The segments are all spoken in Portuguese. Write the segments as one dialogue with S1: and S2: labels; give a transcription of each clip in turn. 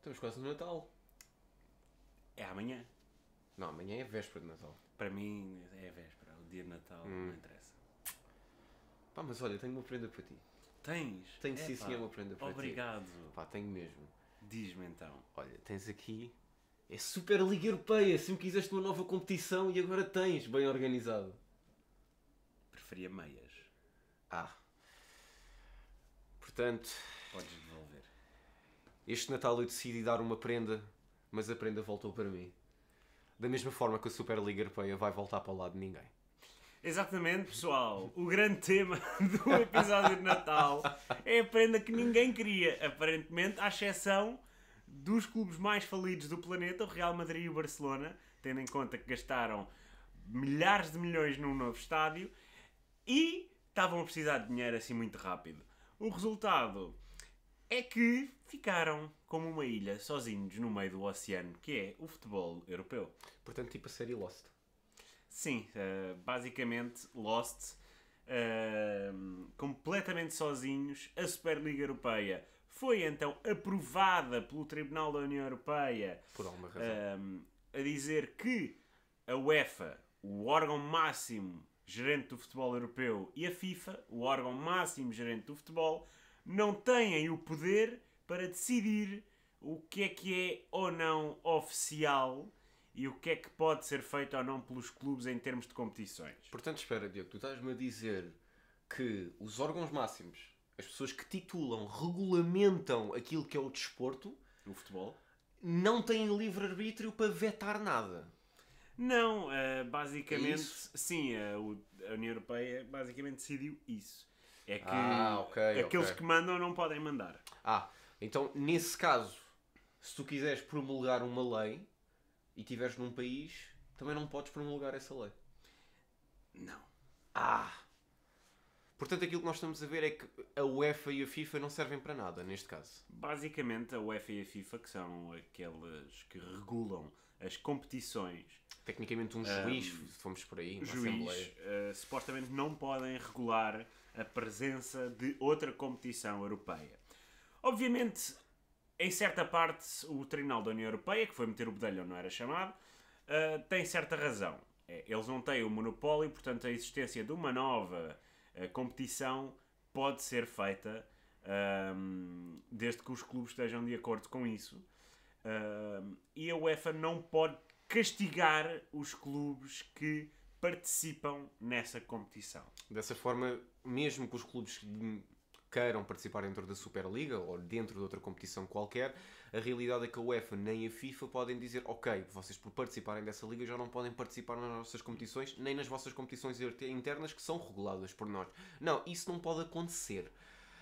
S1: Estamos quase no Natal.
S2: É amanhã.
S1: Não, amanhã é véspera de Natal.
S2: Para mim é véspera. O dia de Natal não interessa.
S1: Pá, mas olha, tenho uma prenda para ti.
S2: Tens?
S1: Tenho sim,
S2: Epá,
S1: sim, uma prenda para ti.
S2: Obrigado.
S1: Pá, tenho mesmo.
S2: Diz-me então.
S1: Olha, tens aqui... É Superliga Europeia. Sempre quiseste uma nova competição e agora tens, bem organizado.
S2: Preferia meias.
S1: Ah. Portanto,
S2: Podes devolver.
S1: este Natal eu decidi dar uma prenda, mas a prenda voltou para mim. Da mesma forma que a Superliga Europeia vai voltar para o lado de ninguém.
S2: Exatamente, pessoal. O grande tema do episódio de Natal é a prenda que ninguém queria, aparentemente, à exceção dos clubes mais falidos do planeta, o Real Madrid e o Barcelona, tendo em conta que gastaram milhares de milhões num novo estádio e estavam a precisar de dinheiro assim muito rápido. O resultado é que ficaram como uma ilha, sozinhos no meio do oceano, que é o futebol europeu.
S1: Portanto, tipo a série Lost.
S2: Sim, basicamente Lost, completamente sozinhos. A Superliga Europeia foi então aprovada pelo Tribunal da União Europeia
S1: Por alguma razão.
S2: a dizer que a UEFA, o órgão máximo gerente do futebol europeu, e a FIFA, o órgão máximo gerente do futebol, não têm o poder para decidir o que é ou não oficial e o que é que pode ser feito ou não pelos clubes em termos de competições.
S1: Portanto, espera, Diogo, tu estás-me a dizer que os órgãos máximos, as pessoas que titulam, regulamentam aquilo que é o desporto,
S2: O futebol?
S1: não têm livre-arbítrio para vetar nada.
S2: Não, basicamente,
S1: É isso?
S2: sim, a União Europeia basicamente decidiu isso. É que
S1: Ok,
S2: aqueles
S1: ok.
S2: que mandam não podem mandar.
S1: Então, nesse caso, se tu quiseres promulgar uma lei e estiveres num país, também não podes promulgar essa lei.
S2: Não.
S1: Portanto, aquilo que nós estamos a ver é que a UEFA e a FIFA não servem para nada, neste caso.
S2: Basicamente, a UEFA e a FIFA, que são aquelas que regulam as competições,
S1: Tecnicamente, um juiz, se formos por aí, uma
S2: juiz,
S1: assembleia.
S2: supostamente não podem regular a presença de outra competição europeia. Obviamente, em certa parte, o Tribunal da União Europeia, que foi meter o bedelho onde não era chamado, tem certa razão. Eles não têm o monopólio, portanto a existência de uma nova competição pode ser feita desde que os clubes estejam de acordo com isso. E a UEFA não pode castigar os clubes que participam nessa competição.
S1: Dessa forma, mesmo que os clubes queiram participar dentro da Superliga ou dentro de outra competição qualquer, a realidade é que a UEFA nem a FIFA podem dizer ok, vocês por participarem dessa liga já não podem participar nas nossas competições, nem nas vossas competições internas que são reguladas por nós. Não, isso não pode acontecer.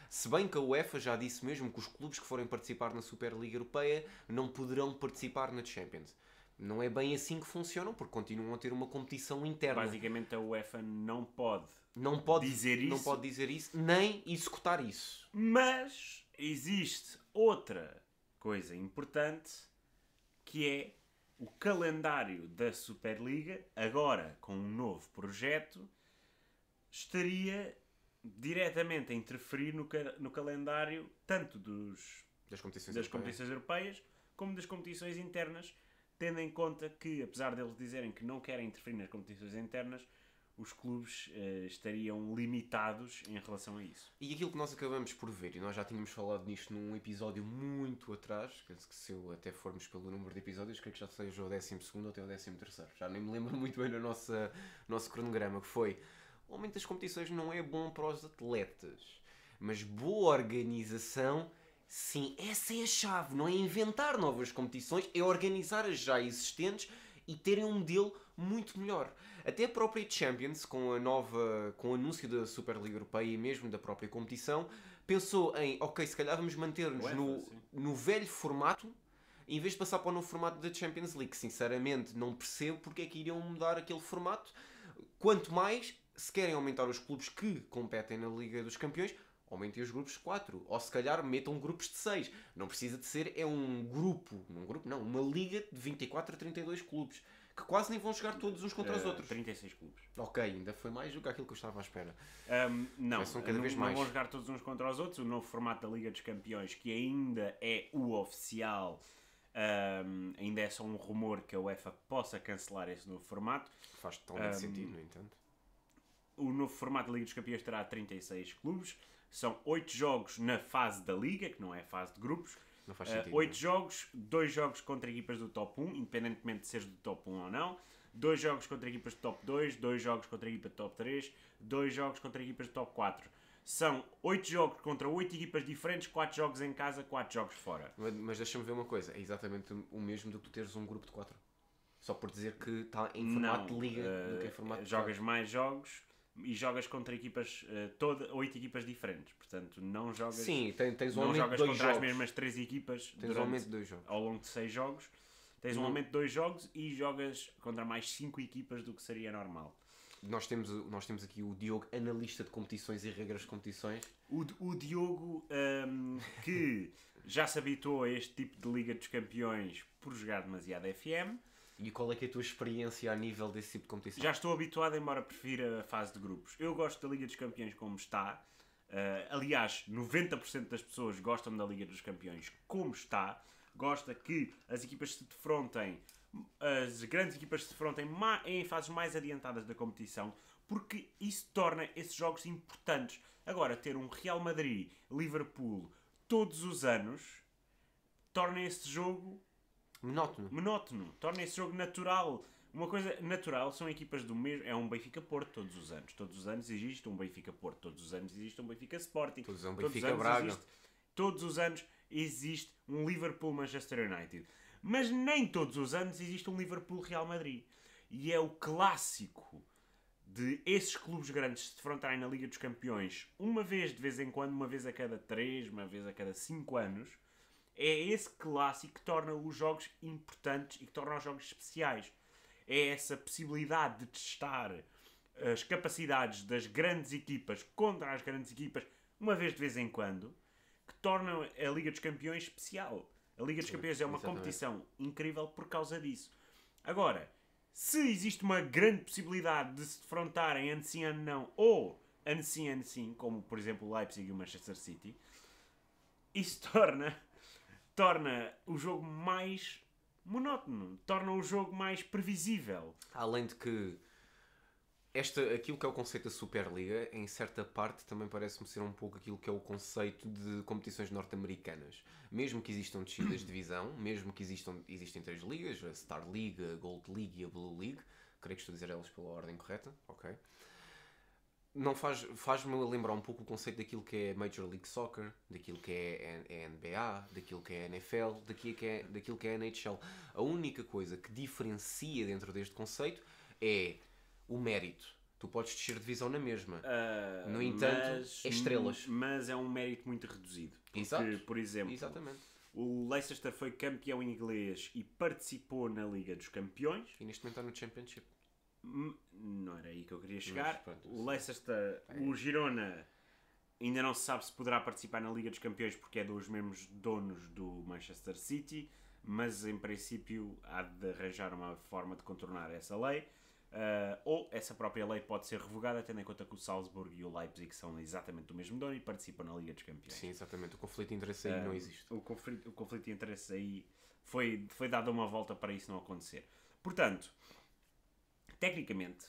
S1: Se bem que a UEFA já disse mesmo que os clubes que forem participar na Superliga Europeia não poderão participar na Champions. Não é bem assim que funcionam, porque continuam a ter uma competição interna.
S2: Basicamente a UEFA não pode
S1: Não pode
S2: dizer isso,
S1: nem executar isso.
S2: mas existe outra coisa importante que é o calendário da Superliga, agora com um novo projeto, estaria diretamente a interferir no calendário tanto
S1: Das competições
S2: das
S1: europeias.
S2: competições europeias como das competições internas, tendo em conta que, apesar deles dizerem que não querem interferir nas competições internas, os clubes estariam limitados em relação a isso.
S1: E aquilo que nós acabamos por ver, e nós já tínhamos falado nisto num episódio muito atrás, que se eu até formos pelo número de episódios, creio que já seja o 12º ou até o 13º. Já nem me lembro muito bem do nosso cronograma, que foi: o aumento das competições não é bom para os atletas, mas boa organização, sim, essa é a chave. Não é inventar novas competições, é organizar as já existentes e terem um modelo muito melhor. Até a própria Champions, com o anúncio da Superliga Europeia e mesmo da própria competição, pensou em, ok, se calhar vamos manter-nos no velho formato, em vez de passar para o novo formato da Champions League. Sinceramente, não percebo porque é que iriam mudar aquele formato. Quanto mais, se querem aumentar os clubes que competem na Liga dos Campeões, aumentem os grupos de 4. Ou se calhar metam grupos de 6. Não precisa de ser, uma liga de 24 a 32 clubes. que quase nem vão jogar todos uns contra os outros.
S2: 36 clubes.
S1: Ok, ainda foi mais do que aquilo que eu estava à espera.
S2: Não,
S1: São cada vez
S2: não
S1: mais.
S2: vão jogar todos uns contra os outros. O novo formato da Liga dos Campeões, que ainda é o oficial, ainda é só um rumor que a UEFA possa cancelar esse novo formato.
S1: Faz totalmente sentido, no entanto.
S2: O novo formato da Liga dos Campeões terá 36 clubes. São 8 jogos na fase da Liga, que não é a fase de grupos.
S1: Não faz sentido.
S2: 8 jogos, 2 jogos contra equipas do top 1, independentemente de seres do top 1 ou não. 2 jogos contra equipas do top 2, 2 jogos contra a equipa do top 3, 2 jogos contra equipas do top 4. São 8 jogos contra 8 equipas diferentes, 4 jogos em casa, 4 jogos fora.
S1: Mas deixa-me ver uma coisa. É exatamente o mesmo do que tu teres um grupo de 4. Só por dizer que está em formato de liga do que em formato de
S2: jogas mais jogos e jogas contra equipas, 8 equipas diferentes. Portanto, não jogas,
S1: Sim, tens um
S2: não
S1: aumento
S2: jogas
S1: de 2
S2: contra
S1: jogos.
S2: as mesmas 3 equipas
S1: Tens um aumento de 2 jogos.
S2: ao longo de 6 jogos. Tens um aumento de 2 jogos e jogas contra mais 5 equipas do que seria normal.
S1: Nós temos aqui o Diogo, analista de competições e regras de competições.
S2: O Diogo, que já se habituou a este tipo de Liga dos Campeões por jogar demasiado FM.
S1: E qual é que é a tua experiência a nível desse tipo de competição?
S2: Já estou habituado, embora prefira a fase de grupos. Eu gosto da Liga dos Campeões como está. Aliás, 90% das pessoas gostam da Liga dos Campeões como está. Gosta que as equipas se defrontem, as grandes equipas se defrontem em fases mais adiantadas da competição, porque isso torna esses jogos importantes. Agora, ter um Real Madrid, Liverpool, todos os anos, torna esse jogo monótono, torna esse jogo natural. Uma coisa natural são equipas do mesmo. É um Benfica-Porto todos os anos. Todos os anos existe um Benfica-Porto. Todos os anos existe um Benfica-Sporting.
S1: Todos os anos Benfica-Braga.
S2: Todos os anos existe um Liverpool-Manchester United. Mas nem todos os anos existe um Liverpool-Real Madrid. E é o clássico de esses clubes grandes se defrontarem na Liga dos Campeões uma vez de vez em quando, uma vez a cada 3, uma vez a cada 5 anos. É esse clássico que torna os jogos importantes e que torna os jogos especiais. É essa possibilidade de testar as capacidades das grandes equipas contra as grandes equipas, uma vez de vez em quando, que torna a Liga dos Campeões especial. A Liga dos Campeões é uma competição incrível por causa disso. Agora, se existe uma grande possibilidade de se defrontarem ano sim, ano não, ou ano sim, como por exemplo o Leipzig e o Manchester City, isso torna o jogo mais monótono, torna o jogo mais previsível.
S1: Além de que aquilo que é o conceito da Superliga, em certa parte também parece-me ser um pouco aquilo que é o conceito de competições norte-americanas. Mesmo que existam descidas de divisão, mesmo que existem 3 ligas, a Star League, a Gold League e a Blue League, creio que estou a dizer elas pela ordem correta, ok? Não faz-me lembrar um pouco o conceito daquilo que é Major League Soccer, daquilo que é a NBA, daquilo que é a NFL, daquilo que é a NHL. A única coisa que diferencia dentro deste conceito é o mérito. Tu podes descer de divisão na mesma. No entanto, é estrelas.
S2: Mas é um mérito muito reduzido. Porque,
S1: Exato.
S2: por exemplo,
S1: Exatamente.
S2: o Leicester foi campeão inglês e participou na Liga dos Campeões.
S1: E neste momento está no Championship.
S2: Não era aí que eu queria chegar.
S1: Mas, pronto,
S2: o Leicester, o Girona, ainda não se sabe se poderá participar na Liga dos Campeões porque é dos mesmos donos do Manchester City, mas em princípio há de arranjar uma forma de contornar essa lei. Ou essa própria lei pode ser revogada, tendo em conta que o Salzburg e o Leipzig são exatamente do mesmo dono e participam na Liga dos Campeões.
S1: Sim, exatamente. O conflito de interesse aí não existe.
S2: O conflito de interesse aí foi dado uma volta para isso não acontecer. Portanto, tecnicamente,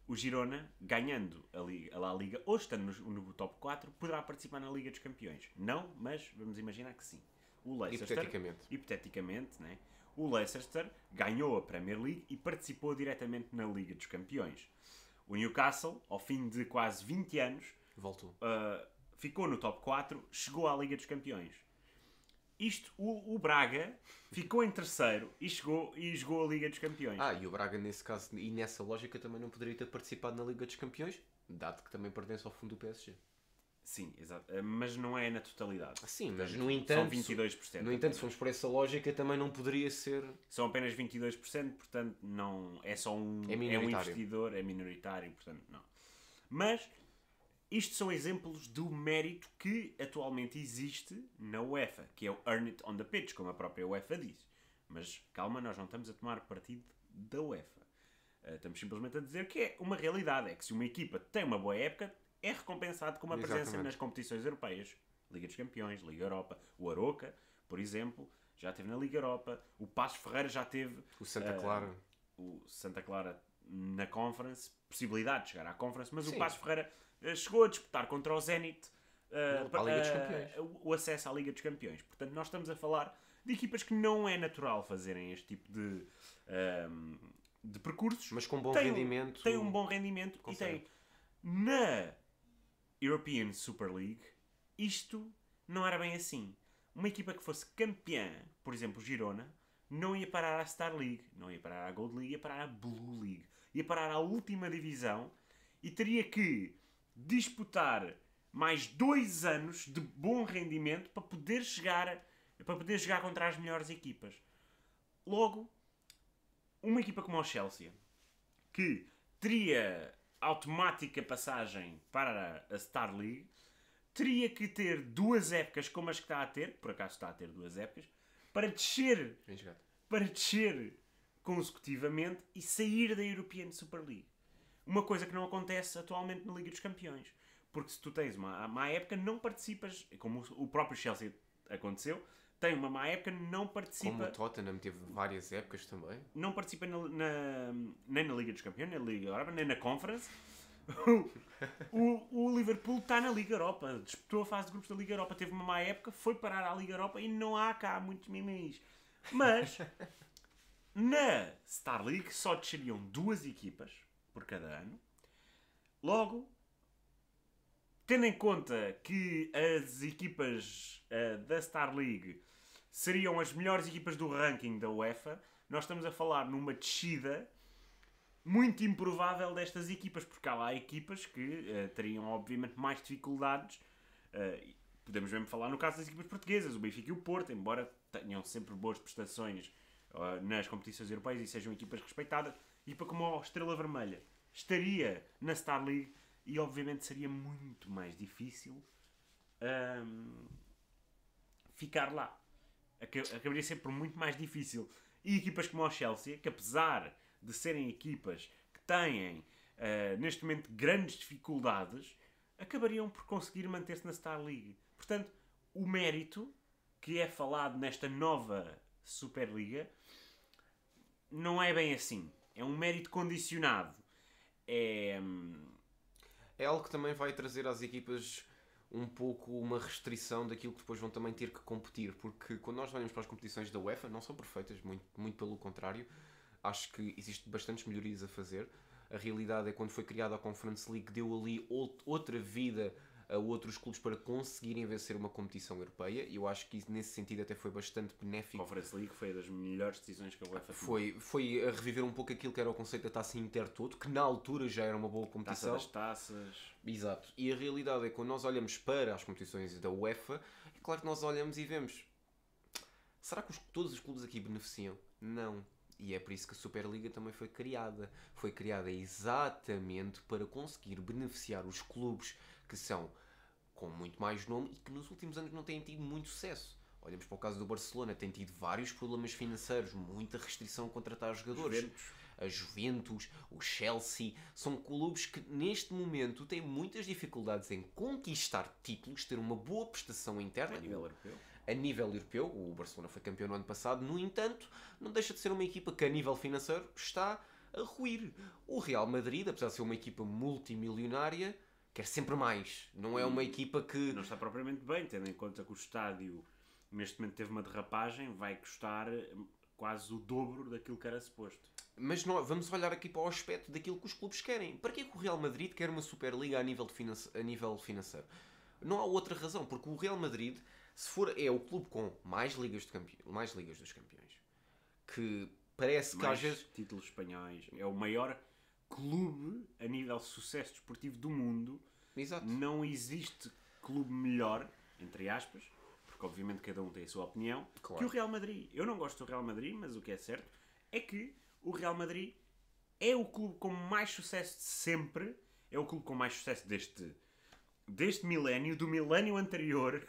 S2: o Girona, ganhando a La Liga, ou estando no top 4, poderá participar na Liga dos Campeões. Não, mas vamos imaginar que sim. O Leicester, hipoteticamente, né? O Leicester ganhou a Premier League e participou diretamente na Liga dos Campeões. O Newcastle, ao fim de quase 20 anos,
S1: voltou.
S2: Ficou no top 4, chegou à Liga dos Campeões. O Braga ficou em terceiro e jogou a Liga dos Campeões.
S1: E o Braga, nesse caso, e nessa lógica, também não poderia ter participado na Liga dos Campeões, dado que também pertence ao fundo do PSG.
S2: Sim, exato. Mas não é na totalidade.
S1: Sim, mas no entanto...
S2: São 22%.
S1: No entanto, se formos por essa lógica, também não poderia ser...
S2: São apenas 22%, portanto, não... É só um...
S1: É minoritário.
S2: É um investidor, é minoritário, portanto, não. Mas, isto são exemplos do mérito que atualmente existe na UEFA, que é o Earn It on the Pitch, como a própria UEFA diz. Mas calma, nós não estamos a tomar partido da UEFA. Estamos simplesmente a dizer que é uma realidade. É que se uma equipa tem uma boa época, é recompensado com uma presença
S1: Exatamente.
S2: nas competições europeias. Liga dos Campeões, Liga Europa. O Aroca, por exemplo, já esteve na Liga Europa. O Passos Ferreira já teve...
S1: O Santa Clara.
S2: O Santa Clara na Conference. Possibilidade de chegar à Conference. Mas
S1: Sim.
S2: o Passos Ferreira chegou a disputar contra o Zenit
S1: À Liga dos Campeões.
S2: o acesso à Liga dos Campeões. Portanto, nós estamos a falar de equipas que não é natural fazerem este tipo de percursos.
S1: Mas com bom
S2: Tem
S1: rendimento.
S2: Tem um bom rendimento
S1: consegue.
S2: e tem... Na European Super League, isto não era bem assim. Uma equipa que fosse campeã, por exemplo, Girona, não ia parar à Star League, não ia parar à Gold League, ia parar à Blue League. Ia parar à última divisão e teria que disputar mais 2 anos de bom rendimento para poder jogar contra as melhores equipas. Logo, uma equipa como o Chelsea, que teria automática passagem para a Star League, teria que ter 2 épocas como as que está a ter, por acaso está a ter 2 épocas, para descer consecutivamente e sair da European Super League. Uma coisa que não acontece atualmente na Liga dos Campeões. Porque se tu tens uma má época, não participas, como o próprio Chelsea aconteceu, tem uma má época, não participa...
S1: Como o Tottenham teve várias épocas também.
S2: Não participa nem na Liga dos Campeões, nem na Liga Europa, nem na Conference. O Liverpool está na Liga Europa, disputou a fase de grupos da Liga Europa, teve uma má época, foi parar à Liga Europa e não há cá muitos mimimis. Mas na Star League só desceriam 2 equipas por cada ano. Logo, tendo em conta que as equipas da Star League seriam as melhores equipas do ranking da UEFA, nós estamos a falar numa descida muito improvável destas equipas, porque há lá equipas que teriam obviamente mais dificuldades. Podemos mesmo falar no caso das equipas portuguesas, o Benfica e o Porto, embora tenham sempre boas prestações nas competições europeias e sejam equipas respeitadas. Equipa como a Estrela Vermelha estaria na Star League e obviamente seria muito mais difícil ficar lá. Acabaria sempre muito mais difícil. E equipas como o Chelsea, que apesar de serem equipas que têm neste momento grandes dificuldades, acabariam por conseguir manter-se na Star League. Portanto, o mérito que é falado nesta nova Superliga não é bem assim. É um mérito condicionado.
S1: É algo que também vai trazer às equipas um pouco uma restrição daquilo que depois vão também ter que competir, porque quando nós olhamos para as competições da UEFA, não são perfeitas, muito pelo contrário. Acho que existe bastantes melhorias a fazer. A realidade é que quando foi criada a Conference League deu ali outra vida a outros clubes para conseguirem vencer uma competição europeia, e eu acho que isso, nesse sentido até foi bastante benéfico.
S2: A Conference League foi das melhores decisões que a UEFA tomou.
S1: Foi a reviver um pouco aquilo que era o conceito da Taça Intertoto, que na altura já era uma boa competição.
S2: Taça das taças.
S1: Exato. E a realidade é que quando nós olhamos para as competições da UEFA, é claro que nós olhamos e vemos: será que todos os clubes aqui beneficiam? Não. E é por isso que a Superliga também foi criada. Foi criada exatamente para conseguir beneficiar os clubes que são com muito mais nome e que nos últimos anos não têm tido muito sucesso. Olhamos para o caso do Barcelona, tem tido vários problemas financeiros, muita restrição a contratar jogadores. A Juventus, o Chelsea, são clubes que neste momento têm muitas dificuldades em conquistar títulos, ter uma boa prestação interna.
S2: A nível europeu.
S1: A nível europeu, o Barcelona foi campeão no ano passado, no entanto, não deixa de ser uma equipa que a nível financeiro está a ruir. O Real Madrid, apesar de ser uma equipa multimilionária, quer sempre mais. Não é uma equipa que...
S2: Não está propriamente bem, tendo em conta que o estádio neste momento teve uma derrapagem, vai custar quase o dobro daquilo que era suposto.
S1: Mas vamos olhar aqui para o aspecto daquilo que os clubes querem. Para que é que o Real Madrid quer uma Superliga a nível financeiro? Não há outra razão, porque o Real Madrid, se for, é o clube com mais ligas dos campeões, que parece que às vezes...
S2: títulos espanhóis, é o maior clube a nível de sucesso desportivo do mundo.
S1: Exato.
S2: Não existe clube melhor, entre aspas, porque obviamente cada um tem a sua opinião,
S1: claro,
S2: que o Real Madrid. Eu não gosto do Real Madrid, mas o que é certo é que o Real Madrid é o clube com mais sucesso de sempre, é o clube com mais sucesso deste milénio, do milénio anterior,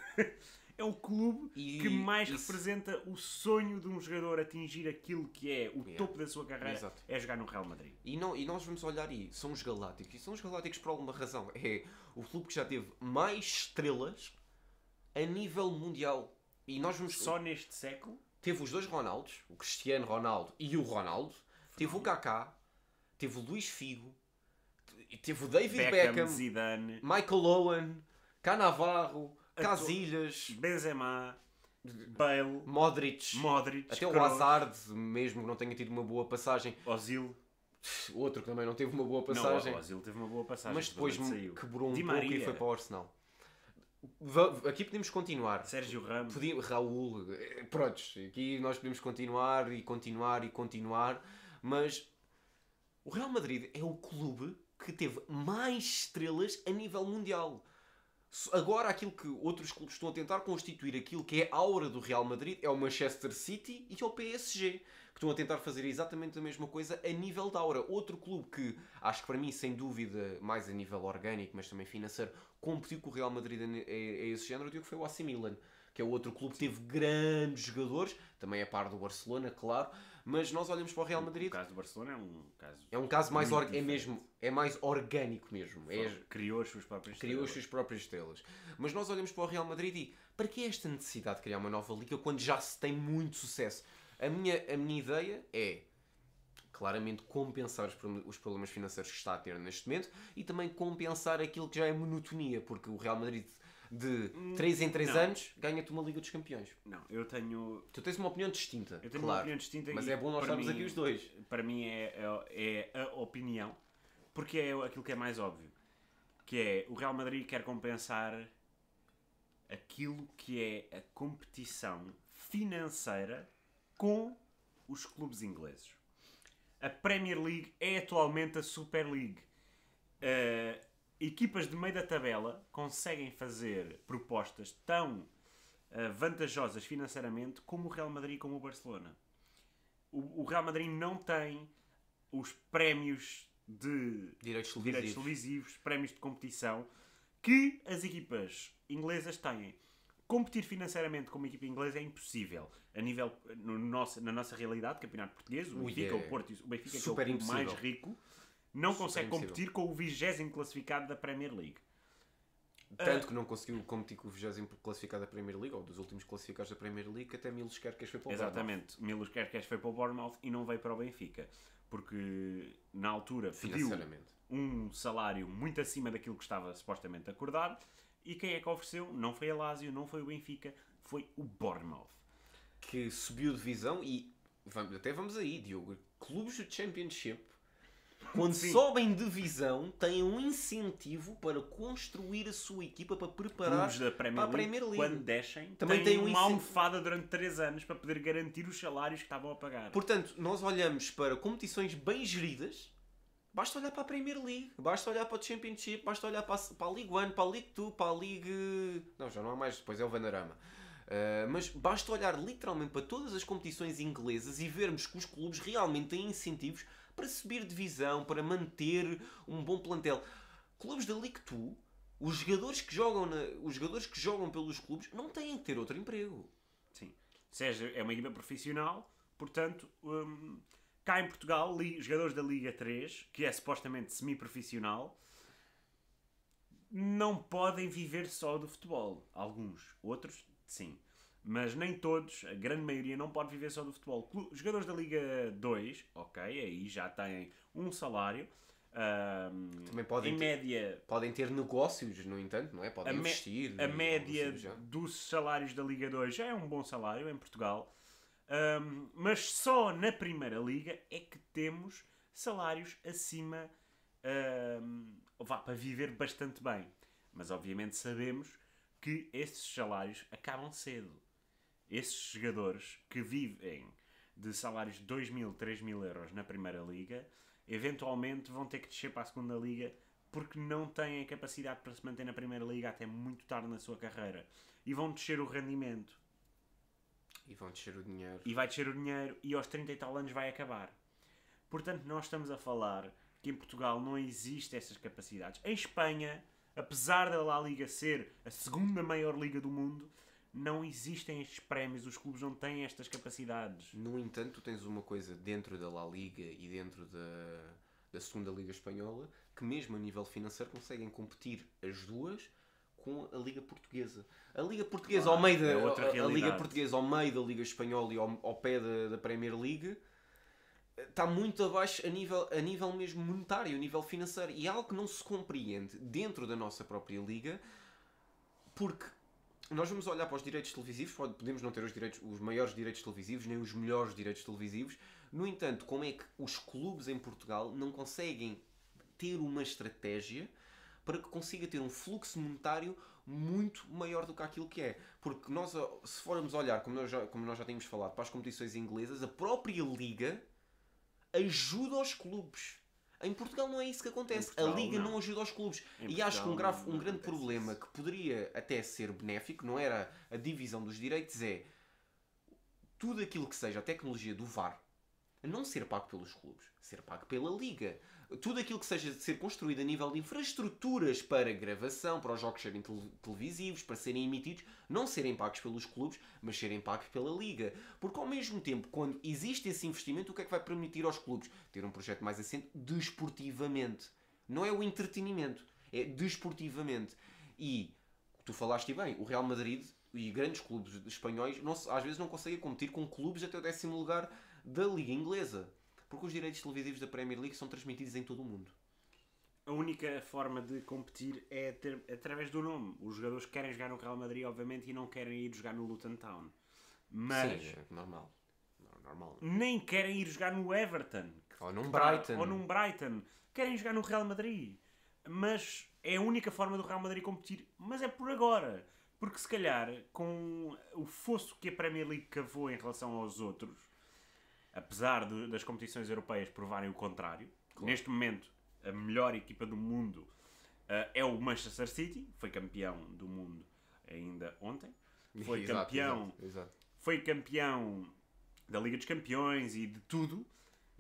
S2: é o clube que mais representa o sonho de um jogador atingir aquilo que é o topo da sua carreira,
S1: Exato.
S2: é jogar no Real Madrid.
S1: E nós vamos olhar e são os Galácticos. E são os Galácticos por alguma razão. É o clube que já teve mais estrelas a nível mundial. E nós vamos...
S2: Só neste século?
S1: Teve os dois Ronaldos, o Cristiano Ronaldo e o Ronaldo. Teve o Kaká, teve o Luís Figo, teve o David Beckham,
S2: Zidane,
S1: Michael Owen, Cannavaro, Casillas,
S2: Benzema, Bale,
S1: Modric, até o
S2: Kroos,
S1: Hazard, mesmo que não tenha tido uma boa passagem.
S2: Ozil.
S1: Outro que também não teve uma boa passagem.
S2: Não, o Ozil teve uma boa passagem.
S1: Mas depois quebrou um
S2: Di
S1: pouco
S2: Maria.
S1: e foi para o Arsenal. Aqui podemos continuar.
S2: Sérgio Ramos.
S1: Raul. Prontos. Aqui nós podemos continuar e continuar e continuar. Mas o Real Madrid é o clube que teve mais estrelas a nível mundial. Agora, aquilo que outros clubes estão a tentar constituir, aquilo que é a aura do Real Madrid, é o Manchester City e o PSG, que estão a tentar fazer exatamente a mesma coisa a nível da aura. Outro clube que, acho que para mim, sem dúvida, mais a nível orgânico, mas também financeiro, competiu com o Real Madrid a esse género, que foi o AC Milan, que é o outro clube que teve grandes jogadores, também a par do Barcelona, claro, mas nós olhamos para o Real Madrid...
S2: O caso do Barcelona
S1: é um caso mais é mais orgânico mesmo.
S2: Criou as suas próprias
S1: estrelas. Mas nós olhamos para o Real Madrid e para que esta necessidade de criar uma nova liga quando já se tem muito sucesso? A minha ideia é claramente compensar os problemas financeiros que está a ter neste momento e também compensar aquilo que já é monotonia, porque o Real Madrid de 3 em 3 anos ganha-te uma Liga dos Campeões.
S2: Não, eu tenho...
S1: Tu tens uma opinião distinta.
S2: Eu tenho uma opinião distinta.
S1: Mas é bom nós estarmos aqui os dois.
S2: Para mim é a opinião, porque é aquilo que é mais óbvio. Que é, o Real Madrid quer compensar aquilo que é a competição financeira com os clubes ingleses. A Premier League é atualmente a Super League. Equipas de meio da tabela conseguem fazer propostas tão vantajosas financeiramente como o Real Madrid e como o Barcelona. O Real Madrid não tem os prémios de direitos televisivos, prémios de competição que as equipas inglesas têm. Competir financeiramente com uma equipa inglesa é impossível. A nível, na nossa realidade, campeonato português, o Benfica, o Porto, o Benfica, que é o clube mais rico, não consegue competir com o 20º classificado da Premier League.
S1: Tanto que não conseguiu competir com o 20º classificado da Premier League, ou dos últimos classificados da Premier League, até Milos Kerkez foi para o Bournemouth.
S2: Exatamente. Milos Kerkez foi para o Bournemouth e não veio para o Benfica. Porque, na altura, pediu um salário muito acima daquilo que estava supostamente acordado. E quem é que ofereceu? Não foi a Lazio, não foi o Benfica, foi o Bournemouth.
S1: Que subiu de divisão e... Até vamos aí, Diogo. Clubes de Championship... Quando sobem de divisão, têm um incentivo para construir a sua equipa, para preparar para a Premier League.
S2: Quando descem,
S1: também
S2: têm uma almofada durante 3 anos para poder garantir os salários que estavam a pagar.
S1: Portanto, nós olhamos para competições bem geridas, basta olhar para a Premier League, basta olhar para o Championship, basta olhar para a League 1, para a League 2, para a League... Não, já não há mais, depois é o Vanarama. Mas basta olhar literalmente para todas as competições inglesas e vermos que os clubes realmente têm incentivos para subir divisão, para manter um bom plantel. Clubes da League 2, os jogadores que jogam pelos clubes não têm que ter outro emprego.
S2: Sim. Seja, é uma equipa profissional, portanto, cá em Portugal, jogadores da Liga 3, que é supostamente semi-profissional, não podem viver só do futebol. Alguns. Outros, sim. Mas nem todos, a grande maioria, não pode viver só do futebol. Os jogadores da Liga 2, ok, aí já têm um salário.
S1: Também podem ter negócios, no entanto, não é? Podem investir.
S2: A média dos salários da Liga 2 já é um bom salário em Portugal. Mas só na Primeira Liga é que temos salários acima para viver bastante bem. Mas obviamente sabemos que esses salários acabam cedo. Esses jogadores que vivem de salários de 2.000, 3.000 euros na Primeira Liga, eventualmente vão ter que descer para a Segunda Liga porque não têm a capacidade para se manter na Primeira Liga até muito tarde na sua carreira. E vão descer o rendimento.
S1: E vão descer o dinheiro.
S2: E vai descer o dinheiro e aos 30 e tal anos vai acabar. Portanto, nós estamos a falar que em Portugal não existem essas capacidades. Em Espanha apesar da La Liga ser a segunda maior liga do mundo, não existem estes prémios, os clubes não têm estas capacidades.
S1: No entanto, tu tens uma coisa dentro da La Liga e dentro da segunda Liga Espanhola, que mesmo a nível financeiro conseguem competir as duas com a Liga Portuguesa. A Liga Portuguesa ao meio a Liga Portuguesa ao meio da Liga Espanhola e ao pé da Premier League está muito abaixo a nível mesmo monetário, a nível financeiro. E é algo que não se compreende dentro da nossa própria Liga, porque nós vamos olhar para os direitos televisivos, podemos não ter os maiores direitos televisivos, nem os melhores direitos televisivos. No entanto, como é que os clubes em Portugal não conseguem ter uma estratégia para que consiga ter um fluxo monetário muito maior do que aquilo que é? Porque nós, se formos olhar, como nós já tínhamos falado, para as competições inglesas, a própria Liga ajuda os clubes. Em Portugal não é isso que acontece. A Liga não ajuda os clubes. E acho que um grande problema que poderia até ser benéfico, não era a divisão dos direitos, é tudo aquilo que seja a tecnologia do VAR não ser pago pelos clubes, ser pago pela Liga. Tudo aquilo que seja de ser construído a nível de infraestruturas para gravação, para os jogos serem televisivos, para serem emitidos, não serem pagos pelos clubes, mas serem pagos pela Liga. Porque ao mesmo tempo, quando existe esse investimento, o que é que vai permitir aos clubes? Ter um projeto mais assente desportivamente. Não é o entretenimento, é desportivamente. E, tu falaste bem, o Real Madrid e grandes clubes espanhóis às vezes não conseguem competir com clubes até o 10º lugar da Liga Inglesa. Porque os direitos televisivos da Premier League são transmitidos em todo o mundo.
S2: A única forma de competir é através do nome. Os jogadores querem jogar no Real Madrid, obviamente, e não querem ir jogar no Luton Town. Mas
S1: sim, é normal.
S2: Nem querem ir jogar no Everton.
S1: Ou num Brighton.
S2: Ou num Brighton. Querem jogar no Real Madrid. Mas é a única forma do Real Madrid competir. Mas é por agora. Porque se calhar, com o fosso que a Premier League cavou em relação aos outros, apesar das competições europeias provarem o contrário, claro. Neste momento a melhor equipa do mundo é o Manchester City, foi campeão do mundo ainda ontem, foi foi campeão da Liga dos Campeões e de tudo,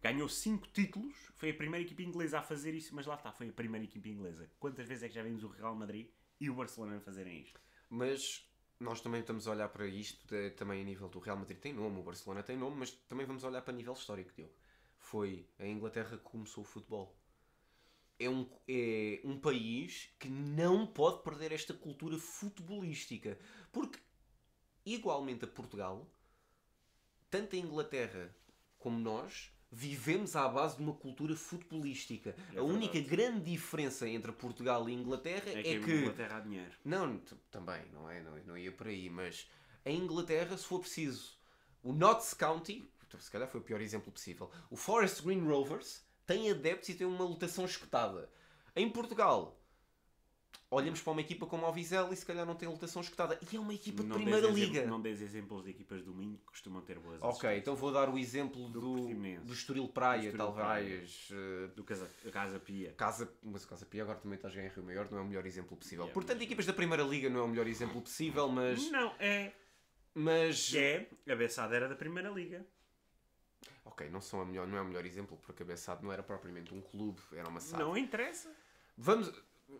S2: ganhou 5 títulos, foi a primeira equipa inglesa a fazer isso, mas lá está, foi a primeira equipa inglesa. Quantas vezes é que já vimos o Real Madrid e o Barcelona fazerem isto?
S1: Mas nós também estamos a olhar para isto, também a nível do Real Madrid tem nome, o Barcelona tem nome, mas também vamos olhar para nível histórico, Diogo. Foi a Inglaterra que começou o futebol. É um país que não pode perder esta cultura futebolística. Porque, igualmente a Portugal, tanto a Inglaterra como nós, vivemos à base de uma cultura futebolística. A única grande diferença entre Portugal e Inglaterra é que
S2: a Inglaterra há dinheiro.
S1: Não, também, não ia por aí, mas a Inglaterra, se for preciso, o Notts County, se calhar foi o pior exemplo possível, o Forest Green Rovers tem adeptos e tem uma lotação espetada. Em Portugal, olhamos para uma equipa como o Vizela e se calhar não tem lotação escutada. E é uma equipa de primeira liga.
S2: Não dês exemplos de equipas do Minho que costumam ter boas
S1: Ok, então vou dar o exemplo do Estoril Praia, talvez.
S2: Do Casa Pia.
S1: Mas o Casa Pia agora também está a jogar em Rio Maior, não é o melhor exemplo possível. Portanto, equipas da primeira liga não é o melhor exemplo possível, mas...
S2: Não, é...
S1: Mas...
S2: A Bessade era da primeira liga.
S1: Ok, não é o melhor exemplo, porque a Bessade não era propriamente um clube, era uma SAD.
S2: Não interessa.
S1: Vamos...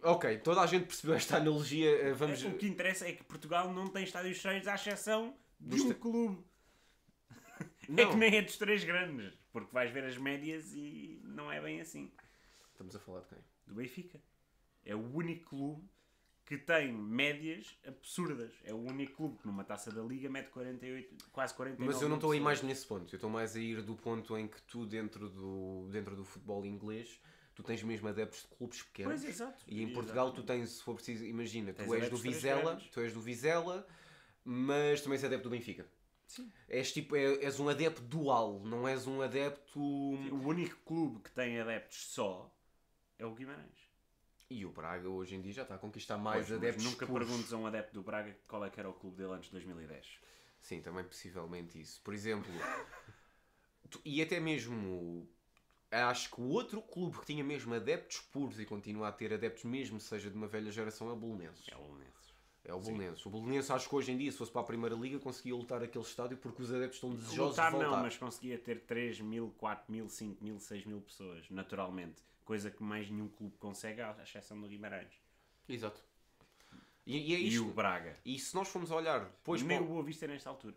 S1: Ok, toda a gente percebeu esta analogia. Vamos...
S2: O que interessa é que Portugal não tem estádios cheios, à exceção de um clube. Não. É que nem é dos 3 grandes, porque vais ver as médias e não é bem assim.
S1: Estamos a falar de quem?
S2: Do Benfica. É o único clube que tem médias absurdas. É o único clube que numa taça da Liga mete 48, quase 49.
S1: Mas eu não estou a ir mais nesse ponto. Eu estou mais a ir do ponto em que tu, dentro do futebol inglês, tu tens mesmo adeptos de clubes pequenos.
S2: Pois, exato.
S1: E em Portugal tu tens, se for preciso, imagina, tu és do Vizela, mas também és adepto do Benfica.
S2: Sim.
S1: És um adepto dual, não és um adepto...
S2: Sim, o único clube que tem adeptos só é o Guimarães.
S1: E o Braga hoje em dia já está a conquistar mais adeptos.
S2: Nunca perguntes a um adepto do Braga qual é que era o clube dele antes de 2010.
S1: Sim, também possivelmente isso. Por exemplo, e até mesmo... Acho que o outro clube que tinha mesmo adeptos puros e continua a ter adeptos mesmo, seja de uma velha geração, é o Belenenses. É o Belenenses. O Belenenses, acho que hoje em dia, se fosse para a primeira liga, conseguia lutar aquele estádio porque os adeptos estão desejosos de voltar.
S2: Não, mas conseguia ter 3.000, 4.000, 5.000, 6.000 pessoas, naturalmente. Coisa que mais nenhum clube consegue, à exceção do Guimarães.
S1: Exato. E é
S2: E
S1: isto.
S2: o Braga.
S1: E se nós formos olhar depois...
S2: Nem o Boa Vista nesta altura.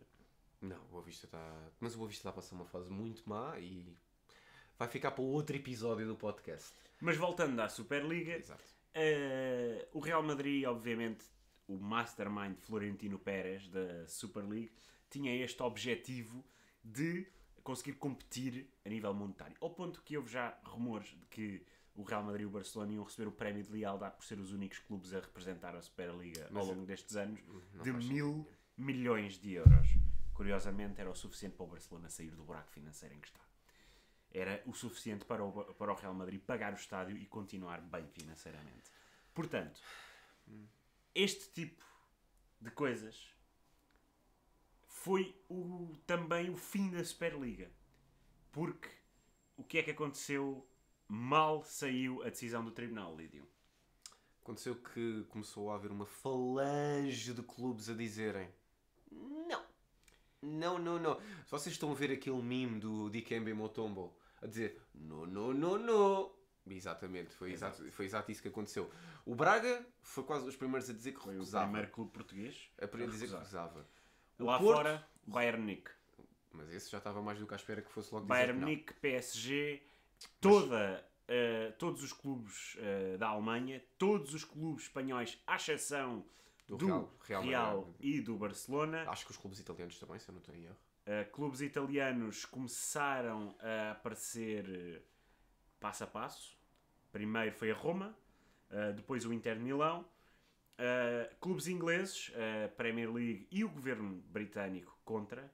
S1: Não, o Boa Vista está... Mas o Boa Vista está a passar uma fase muito má e vai ficar para outro episódio do podcast.
S2: Mas voltando à Superliga,
S1: Exato.
S2: o Real Madrid, obviamente, o mastermind Florentino Pérez da Super League, tinha este objetivo de conseguir competir a nível monetário. Ao ponto que houve já rumores de que o Real Madrid e o Barcelona iam receber o prémio de lealdade por ser os únicos clubes a representar a Superliga ao longo destes anos de 1.000 milhões de euros. Curiosamente, era o suficiente para o Barcelona sair do buraco financeiro em que está. Era o suficiente para o Real Madrid pagar o estádio e continuar bem financeiramente. Portanto, este tipo de coisas foi também o fim da Superliga. Porque o que é que aconteceu? Mal saiu a decisão do tribunal, Lídio.
S1: Aconteceu que começou a haver uma falange de clubes a dizerem não. Se vocês estão a ver aquele meme do Dikembe Mutombo a dizer não. Exatamente, foi exato isso que aconteceu. O Braga foi quase os primeiros a dizer que
S2: Foi
S1: recusava.
S2: o primeiro clube português
S1: A dizer que recusava.
S2: Lá
S1: Porto,
S2: fora, Bayern Munique.
S1: mas esse já estava mais do que à espera que fosse logo dizer
S2: Bayern
S1: que não.
S2: Munique, PSG, todos os clubes da Alemanha, todos os clubes espanhóis, à exceção do Real e do Barcelona.
S1: Acho que os clubes italianos também, se eu não estou em erro.
S2: Clubes italianos começaram a aparecer passo a passo. Primeiro foi a Roma, depois o Inter de Milão. Clubes ingleses, a Premier League e o governo britânico contra.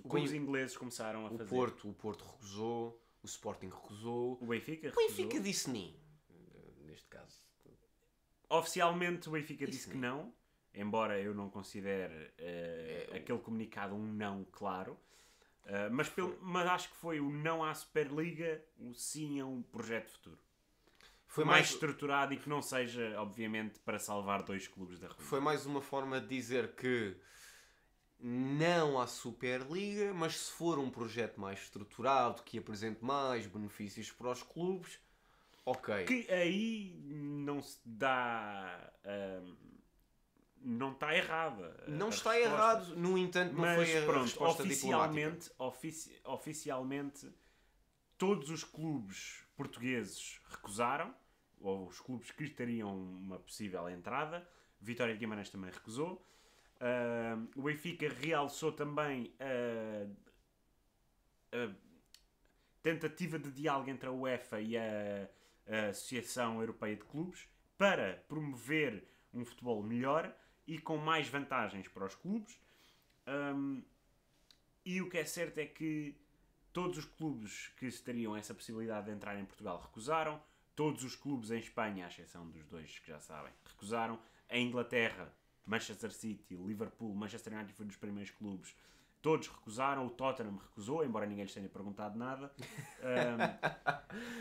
S2: Clubes ingleses começaram a fazer.
S1: O Porto recusou, o Sporting recusou.
S2: O Benfica
S1: O
S2: recusou.
S1: Benfica disse nem. Neste caso.
S2: Oficialmente o Benfica disse que
S1: sim.
S2: não, embora eu não considere aquele comunicado um não claro. Mas acho que foi o não à Superliga, o sim a um projeto futuro.
S1: Foi
S2: Mais estruturado e que não seja, obviamente, para salvar dois clubes da ruína.
S1: Foi mais uma forma de dizer que não à Superliga, mas se for um projeto mais estruturado, que apresente mais benefícios para os clubes, ok.
S2: Que aí não se dá... não está errada.
S1: Não
S2: a
S1: está
S2: resposta.
S1: errado, no entanto, não
S2: Mas
S1: foi a
S2: pronto,
S1: resposta diplomática.
S2: oficialmente, todos os clubes portugueses recusaram, ou os clubes que teriam uma possível entrada. Vitória de Guimarães também recusou. O Benfica realçou também a tentativa de diálogo entre a UEFA e a Associação Europeia de Clubes para promover um futebol melhor e com mais vantagens para os clubes. E o que é certo é que todos os clubes que teriam essa possibilidade de entrar em Portugal recusaram. Todos os clubes em Espanha, à exceção dos dois que já sabem, recusaram. Em Inglaterra, Manchester City, Liverpool, Manchester United foi dos primeiros clubes. Todos recusaram. O Tottenham recusou, embora ninguém lhes tenha perguntado nada.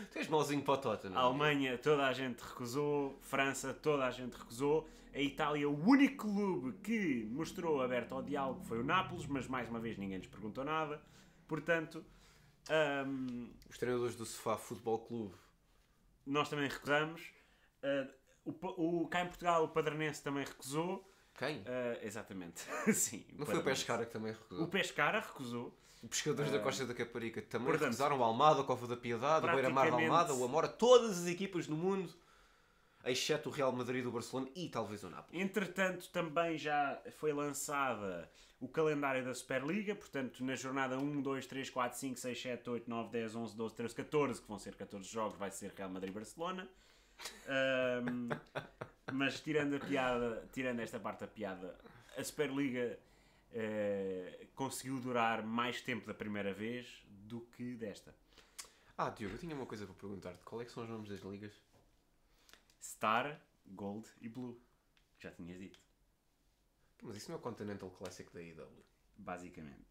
S1: Tu és mauzinho para o Tottenham.
S2: A Alemanha, toda a gente recusou. França, toda a gente recusou. A Itália, o único clube que mostrou aberto ao diálogo foi o Nápoles, mas mais uma vez ninguém lhes perguntou nada. Portanto,
S1: Os treinadores do Sofá Futebol Clube.
S2: nós também recusamos. Cá em Portugal, o Padronense também recusou.
S1: Quem?
S2: Exatamente. Sim,
S1: Não foi o Pescara que também recusou?
S2: O Pescara recusou.
S1: Os pescadores da Costa da Caparica também
S2: portanto,
S1: recusaram. O Almada, o Cova da Piedade, o Beira-Mar de
S2: praticamente-
S1: Almada, o Amora, todas as equipas do mundo, exceto o Real Madrid, o Barcelona e talvez o Nápoles.
S2: Entretanto, também já foi lançada o calendário da Superliga, portanto, na jornada 1, 2, 3, 4, 5, 6, 7, 8, 9, 10, 11, 12, 13, 14, que vão ser 14 jogos, vai ser Real Madrid-Barcelona. Mas tirando esta parte da piada, a Superliga conseguiu durar mais tempo da primeira vez do que desta.
S1: Diogo, eu tinha uma coisa para perguntar-te. Qual é que são os nomes das ligas?
S2: Star, Gold e Blue. Já tinhas dito,
S1: Mas isso não é o Continental Classic da IW.
S2: basicamente.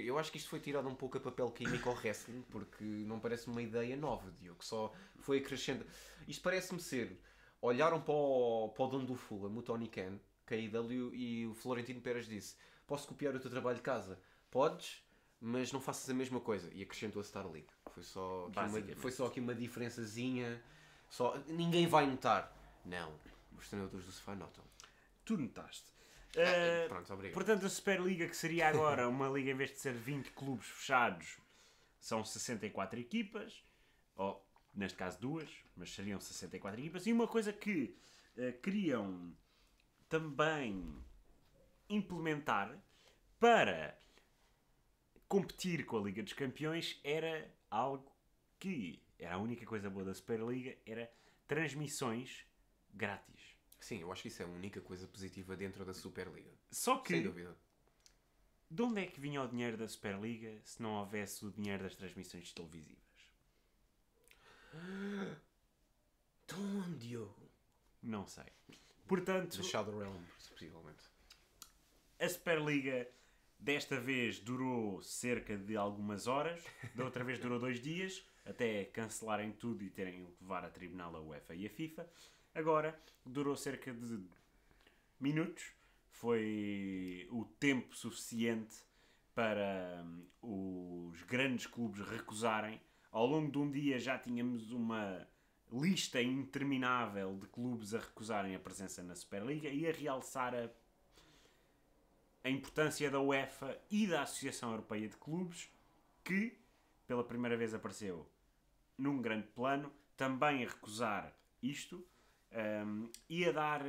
S1: Eu acho que isto foi tirado um pouco a papel químico ao wrestling, porque não parece uma ideia nova, Diogo. Só foi acrescentado. Isto parece-me ser... Olharam para o dono do Fulham, o Tony Khan, que a IW, e o Florentino Pérez disse: posso copiar o teu trabalho de casa? Podes, mas não faças a mesma coisa. E acrescentou a Star League. Foi só aqui uma diferençazinha. Ninguém vai notar. Não. Os treinadores do sofá notam.
S2: Tu notaste.
S1: Pronto, obrigado.
S2: Portanto, a Superliga, que seria agora uma liga, em vez de ser 20 clubes fechados, são 64 equipas, ou neste caso 2, mas seriam 64 equipas. E uma coisa que queriam também implementar para competir com a Liga dos Campeões era algo que era a única coisa boa da Superliga, era transmissões grátis.
S1: Sim, eu acho que isso é a única coisa positiva dentro da Superliga.
S2: Só que,
S1: Sem dúvida.
S2: de onde é que vinha o dinheiro da Superliga se não houvesse o dinheiro das transmissões televisivas?
S1: De onde, Diogo?
S2: Não sei. Portanto,
S1: The Shadow Realm, possivelmente.
S2: a Superliga desta vez durou cerca de algumas horas, da outra vez durou 2 dias, até cancelarem tudo e terem que levar a tribunal a UEFA e a FIFA. Agora durou cerca de minutos, foi o tempo suficiente para os grandes clubes recusarem. Ao longo de um dia já tínhamos uma lista interminável de clubes a recusarem a presença na Superliga e a realçar a importância da UEFA e da Associação Europeia de Clubes, que pela primeira vez apareceu num grande plano, também a recusar isto e a dar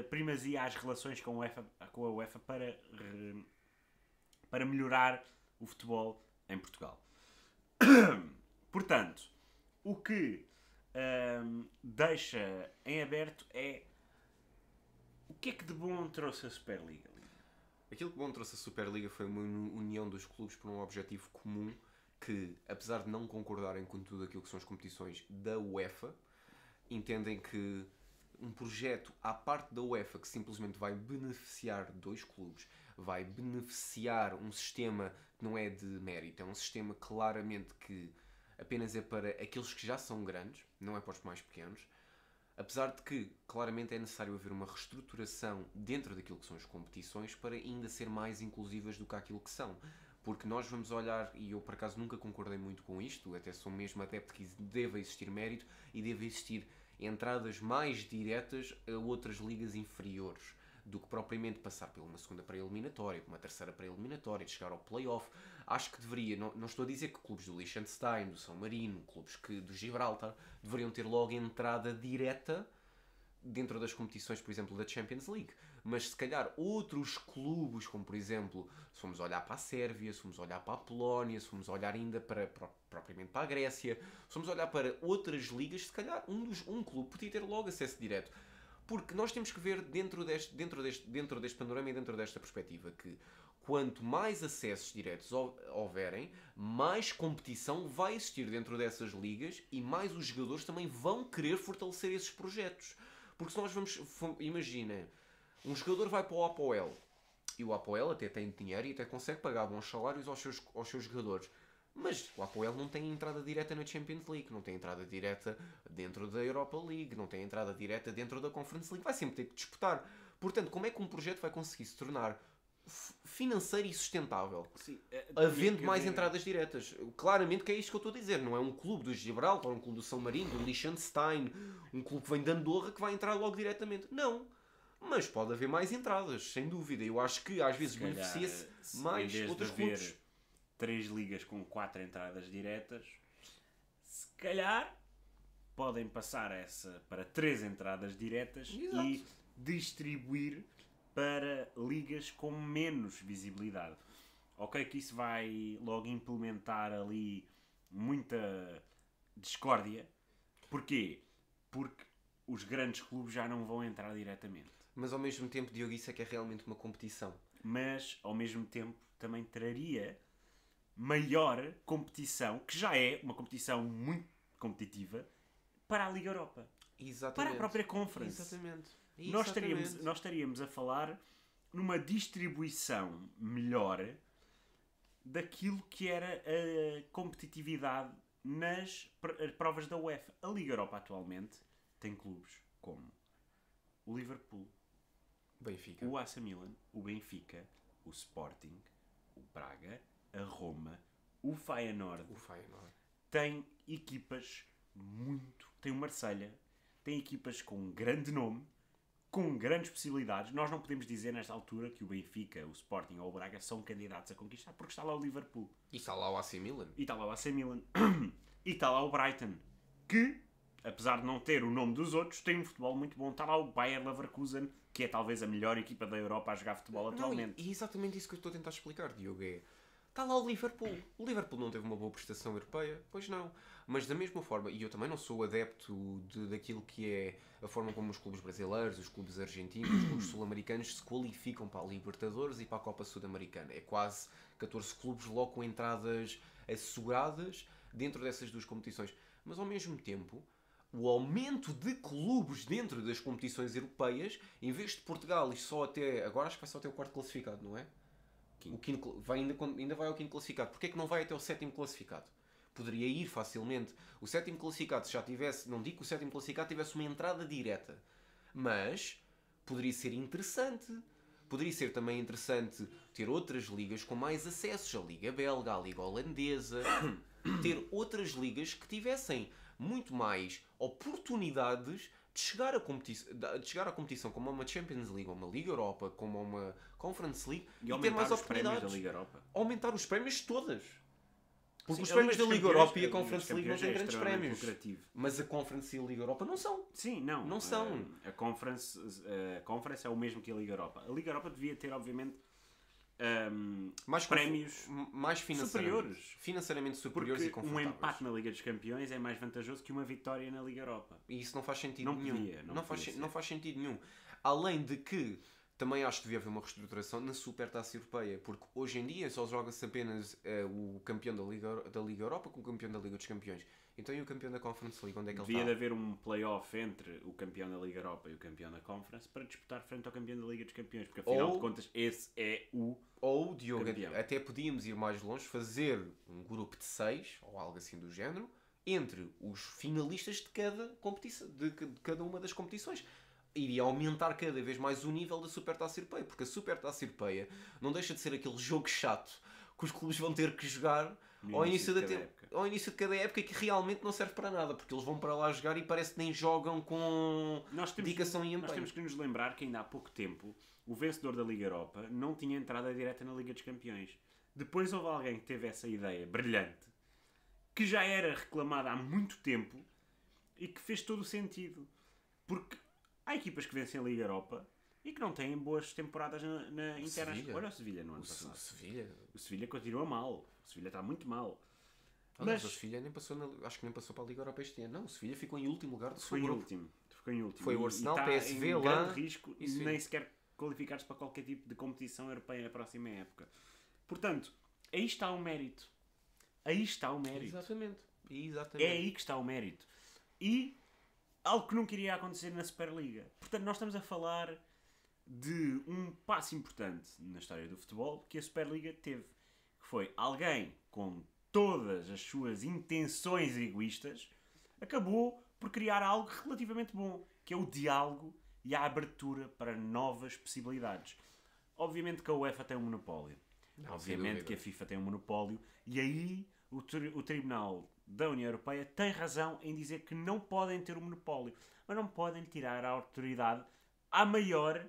S2: primazia às relações com a UEFA para melhorar o futebol em Portugal. Portanto, o que deixa em aberto é o que é que de bom trouxe a Superliga?
S1: Aquilo que bom trouxe a Superliga foi uma união dos clubes por um objetivo comum que, apesar de não concordarem com tudo aquilo que são as competições da UEFA, entendem que um projeto à parte da UEFA que simplesmente vai beneficiar 2 clubes, vai beneficiar um sistema que não é de mérito, é um sistema claramente que apenas é para aqueles que já são grandes, não é para os mais pequenos, apesar de que claramente é necessário haver uma reestruturação dentro daquilo que são as competições para ainda ser mais inclusivas do que aquilo que são. Porque nós vamos olhar, e eu por acaso nunca concordei muito com isto, até sou mesmo adepto que deva existir mérito e deve existir entradas mais diretas a outras ligas inferiores do que propriamente passar por uma segunda pré-eliminatória, por uma terceira pré-eliminatória, de chegar ao play-off. Acho que deveria, não estou a dizer que clubes do Liechtenstein, do São Marino, clubes do Gibraltar, deveriam ter logo entrada direta dentro das competições, por exemplo, da Champions League. Mas se calhar outros clubes, como por exemplo, se formos olhar para a Sérvia, se formos olhar para a Polónia, se formos olhar ainda propriamente para a Grécia, se formos olhar para outras ligas, se calhar um clube podia ter logo acesso direto. Porque nós temos que ver dentro deste panorama e dentro desta perspectiva que quanto mais acessos diretos houverem, mais competição vai existir dentro dessas ligas e mais os jogadores também vão querer fortalecer esses projetos. Porque se nós imagina, um jogador vai para o APOEL e o APOEL até tem dinheiro e até consegue pagar bons salários aos seus jogadores. Mas o APOEL não tem entrada direta na Champions League, não tem entrada direta dentro da Europa League, não tem entrada direta dentro da Conference League. Vai sempre ter que disputar. Portanto, como é que um projeto vai conseguir se tornar financeiro e sustentável?
S2: Sim,
S1: havendo mais entradas diretas. Claramente que é isto que eu estou a dizer. Não é um clube do Gibraltar, um clube do São Marino, do Liechtenstein, um clube que vem de Andorra que vai entrar logo diretamente. Não. Mas pode haver mais entradas, sem dúvida. Eu acho que às vezes beneficia-se mais outros clubes.
S2: 3 ligas com 4 entradas diretas, se calhar podem passar essa para 3 entradas diretas. Exato. E distribuir para ligas com menos visibilidade. Ok que isso vai logo implementar ali muita discórdia. Porquê? Porque os grandes clubes já não vão entrar diretamente.
S1: Mas ao mesmo tempo, Diogo, isso é que é realmente uma competição.
S2: Mas ao mesmo tempo também traria maior competição, que já é uma competição muito competitiva, para a Liga Europa.
S1: Exatamente.
S2: Para a própria Conference.
S1: Exatamente.
S2: Nós estaríamos a falar numa distribuição melhor daquilo que era a competitividade nas provas da UEFA. A Liga Europa atualmente tem clubes como o Liverpool,
S1: Benfica,
S2: o AC Milan, o Benfica, o Sporting, o Braga, a Roma, o Feyenoord. Tem equipas tem o Marselha, tem equipas com grande nome, com grandes possibilidades. Nós não podemos dizer nesta altura que o Benfica, o Sporting ou o Braga são candidatos a conquistar, porque está lá o Liverpool.
S1: E está lá o AC Milan.
S2: E está lá o AC Milan. E está lá o Brighton, que, apesar de não ter o nome dos outros, tem um futebol muito bom. Está lá o Bayer Leverkusen, que é talvez a melhor equipa da Europa a jogar futebol atualmente.
S1: E é exatamente isso que eu estou a tentar explicar, Diogo. Está lá o Liverpool. O Liverpool não teve uma boa prestação europeia? Pois não. Mas da mesma forma, e eu também não sou adepto daquilo que é a forma como os clubes brasileiros, os clubes argentinos, os clubes sul-americanos se qualificam para a Libertadores e para a Copa Sul-Americana. É quase 14 clubes logo com entradas asseguradas dentro dessas duas competições. Mas ao mesmo tempo, o aumento de clubes dentro das competições europeias, em vez de Portugal e só até... Agora acho que vai só até o quarto classificado, não é? O quinto, ainda vai ao quinto classificado. Porquê é que não vai até o sétimo classificado? Poderia ir facilmente. O sétimo classificado, se já tivesse... Não digo que o sétimo classificado tivesse uma entrada direta. Mas poderia ser interessante. Poderia ser também interessante ter outras ligas com mais acessos. A Liga Belga, a Liga Holandesa. Ter outras ligas que tivessem muito mais oportunidades de chegar à competição como uma Champions League, uma Liga Europa, como uma Conference League
S2: E
S1: ter mais
S2: aumentar os prémios
S1: oportunidades.
S2: da Liga Europa.
S1: Aumentar os prémios todas. Porque
S2: Sim,
S1: os
S2: a
S1: prémios da
S2: dos
S1: Liga
S2: Campeões-
S1: Europa e a
S2: Liga dos
S1: Conference League não
S2: Campeões
S1: têm
S2: é
S1: grandes
S2: extremamente
S1: prémios.
S2: lucrativo.
S1: Mas a Conference e a Liga Europa não são.
S2: Sim, não.
S1: Não são.
S2: A Conference é o mesmo que a Liga Europa. A Liga Europa devia ter, obviamente, prémios
S1: mais
S2: superiores.
S1: Financeiramente superiores e
S2: Porque um
S1: confortáveis.
S2: empate na Liga dos Campeões é mais vantajoso que uma vitória na Liga Europa.
S1: E isso não faz sentido
S2: Não
S1: nenhum.
S2: podia, não podia ser.
S1: Não faz sentido nenhum. Além de que também acho que devia haver uma reestruturação na Supertaça Europeia, porque hoje em dia só joga-se apenas o campeão da Liga Europa com o campeão da Liga dos Campeões. Então e o campeão da Conference League, onde é que ele
S2: Devia de
S1: está?
S2: haver um play-off entre o campeão da Liga Europa e o campeão da Conference para disputar frente ao campeão da Liga dos Campeões, porque afinal de contas esse é o
S1: Ou, Diogo,
S2: campeão.
S1: até podíamos ir mais longe, fazer um grupo de 6, ou algo assim do género, entre os finalistas de cada competição, de cada uma das competições. Iria aumentar cada vez mais o nível da Supertaça Europeia, porque a Supertaça Europeia não deixa de ser aquele jogo chato que os clubes vão ter que jogar ao início de cada época, que realmente não serve para nada, porque eles vão para lá jogar e parece que nem jogam com dedicação e
S2: Nós
S1: empenho.
S2: temos que nos lembrar que ainda há pouco tempo o vencedor da Liga Europa não tinha entrada direta na Liga dos Campeões. Depois houve alguém que teve essa ideia brilhante, que já era reclamada há muito tempo e que fez todo o sentido. Porque há equipas que vencem a Liga Europa e que não têm boas temporadas na interna.
S1: Sevilha.
S2: Olha o Sevilha no ano
S1: O
S2: passado.
S1: Sevilha.
S2: O Sevilha continua mal. O Sevilha está muito mal.
S1: Aliás,
S2: Mas-
S1: o Sevilha nem passou acho que nem passou para a Liga Europa este ano. Não, o Sevilha ficou em último lugar do seu
S2: Ficou em
S1: grupo.
S2: último. Ficou em último.
S1: Foi o
S2: E
S1: Arsenal,
S2: está
S1: PSV
S2: em
S1: lá.
S2: grande risco e
S1: Isso
S2: nem
S1: aí.
S2: sequer qualificar-se para qualquer tipo de competição europeia na próxima época. Portanto, aí está o mérito. Aí está o mérito.
S1: Exatamente.
S2: É aí que está o mérito. E algo que nunca iria acontecer na Superliga. Portanto, nós estamos a falar de um passo importante na história do futebol que a Superliga teve. Que foi alguém com todas as suas intenções egoístas acabou por criar algo relativamente bom, que é o diálogo e a abertura para novas possibilidades. Obviamente que a UEFA tem um monopólio.
S1: Não,
S2: Obviamente
S1: sem
S2: que a
S1: dúvida.
S2: FIFA tem um monopólio e aí o Tribunal da União Europeia tem razão em dizer que não podem ter um monopólio, mas não podem tirar a autoridade à maior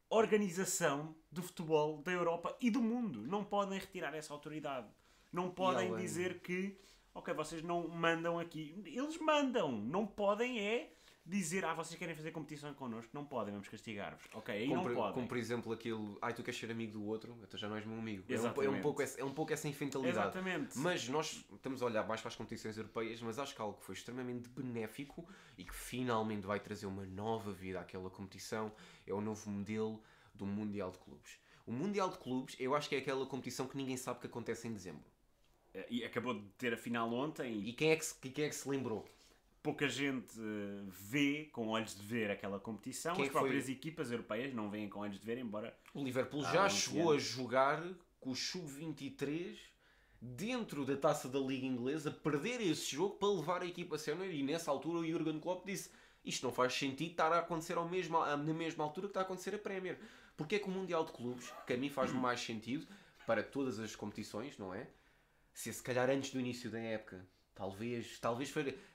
S2: organização de futebol da Europa e do mundo. Não podem retirar essa autoridade. Não podem
S1: além-
S2: dizer que, ok, vocês não mandam aqui. Eles mandam. Não podem é dizer, vocês querem fazer competição connosco? Não podem, vamos castigar-vos. Ok, aí não podem.
S1: Como por exemplo aquele, tu queres ser amigo do outro, então já não és meu amigo. É
S2: Exatamente.
S1: um pouco essa infantilidade.
S2: Exatamente.
S1: Mas nós estamos a olhar mais para as competições europeias, mas acho que algo que foi extremamente benéfico e que finalmente vai trazer uma nova vida àquela competição é o novo modelo do Mundial de Clubes. O Mundial de Clubes, eu acho que é aquela competição que ninguém sabe que acontece em dezembro.
S2: E acabou de ter a final ontem
S1: E quem é que se lembrou?
S2: pouca gente vê com olhos de ver aquela competição.
S1: Quem
S2: As
S1: foi?
S2: próprias equipas europeias não veem com olhos de ver, embora...
S1: O Liverpool
S2: Há
S1: já
S2: 11
S1: chegou
S2: anos.
S1: a jogar com o Sub-23 dentro da Taça da Liga Inglesa, perder esse jogo para levar a equipa a sénior, e nessa altura o Jurgen Klopp disse: isto não faz sentido estar a acontecer na mesma altura que está a acontecer a Premier. Porque é que o Mundial de Clubes, que a mim faz mais sentido para todas as competições, não é? Se calhar antes do início da época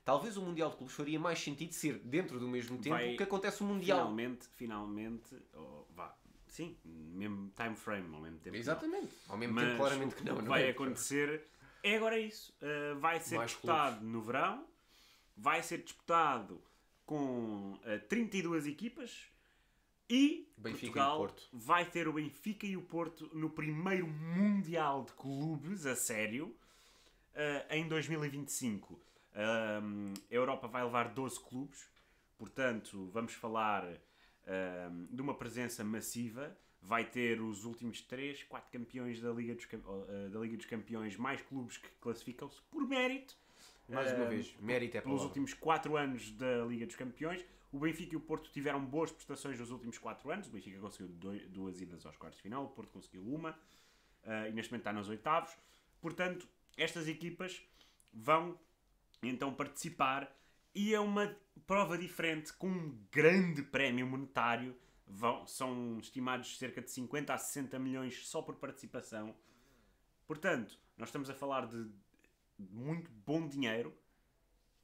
S1: Talvez o Mundial de Clubes faria mais sentido ser dentro do mesmo tempo que acontece o Mundial.
S2: Finalmente, sim, mesmo time frame ao mesmo tempo.
S1: Exatamente. Ao mesmo tempo, claramente que não.
S2: Vai acontecer. É agora isso. Vai ser
S1: Mais
S2: disputado
S1: clubes.
S2: no verão. Vai ser disputado com 32 equipas. E
S1: Benfica
S2: Portugal
S1: e Porto.
S2: vai ter o Benfica e o Porto no primeiro Mundial de Clubes, a sério, em 2025. A Europa vai levar 12 clubes, portanto, vamos falar de uma presença massiva. Vai ter os últimos 3, 4 campeões da Liga dos Campeões, mais clubes que classificam-se por mérito.
S1: Mais uma vez, mérito é
S2: Pelos
S1: palavra.
S2: últimos 4 anos da Liga dos Campeões. O Benfica e o Porto tiveram boas prestações nos últimos 4 anos. O Benfica conseguiu 2 idas aos quartos de final, o Porto conseguiu uma, e neste momento está nos oitavos. Portanto, estas equipas vão então participar, e é uma prova diferente, com um grande prémio monetário. São estimados cerca de 50 a 60 milhões só por participação. Portanto, nós estamos a falar de muito bom dinheiro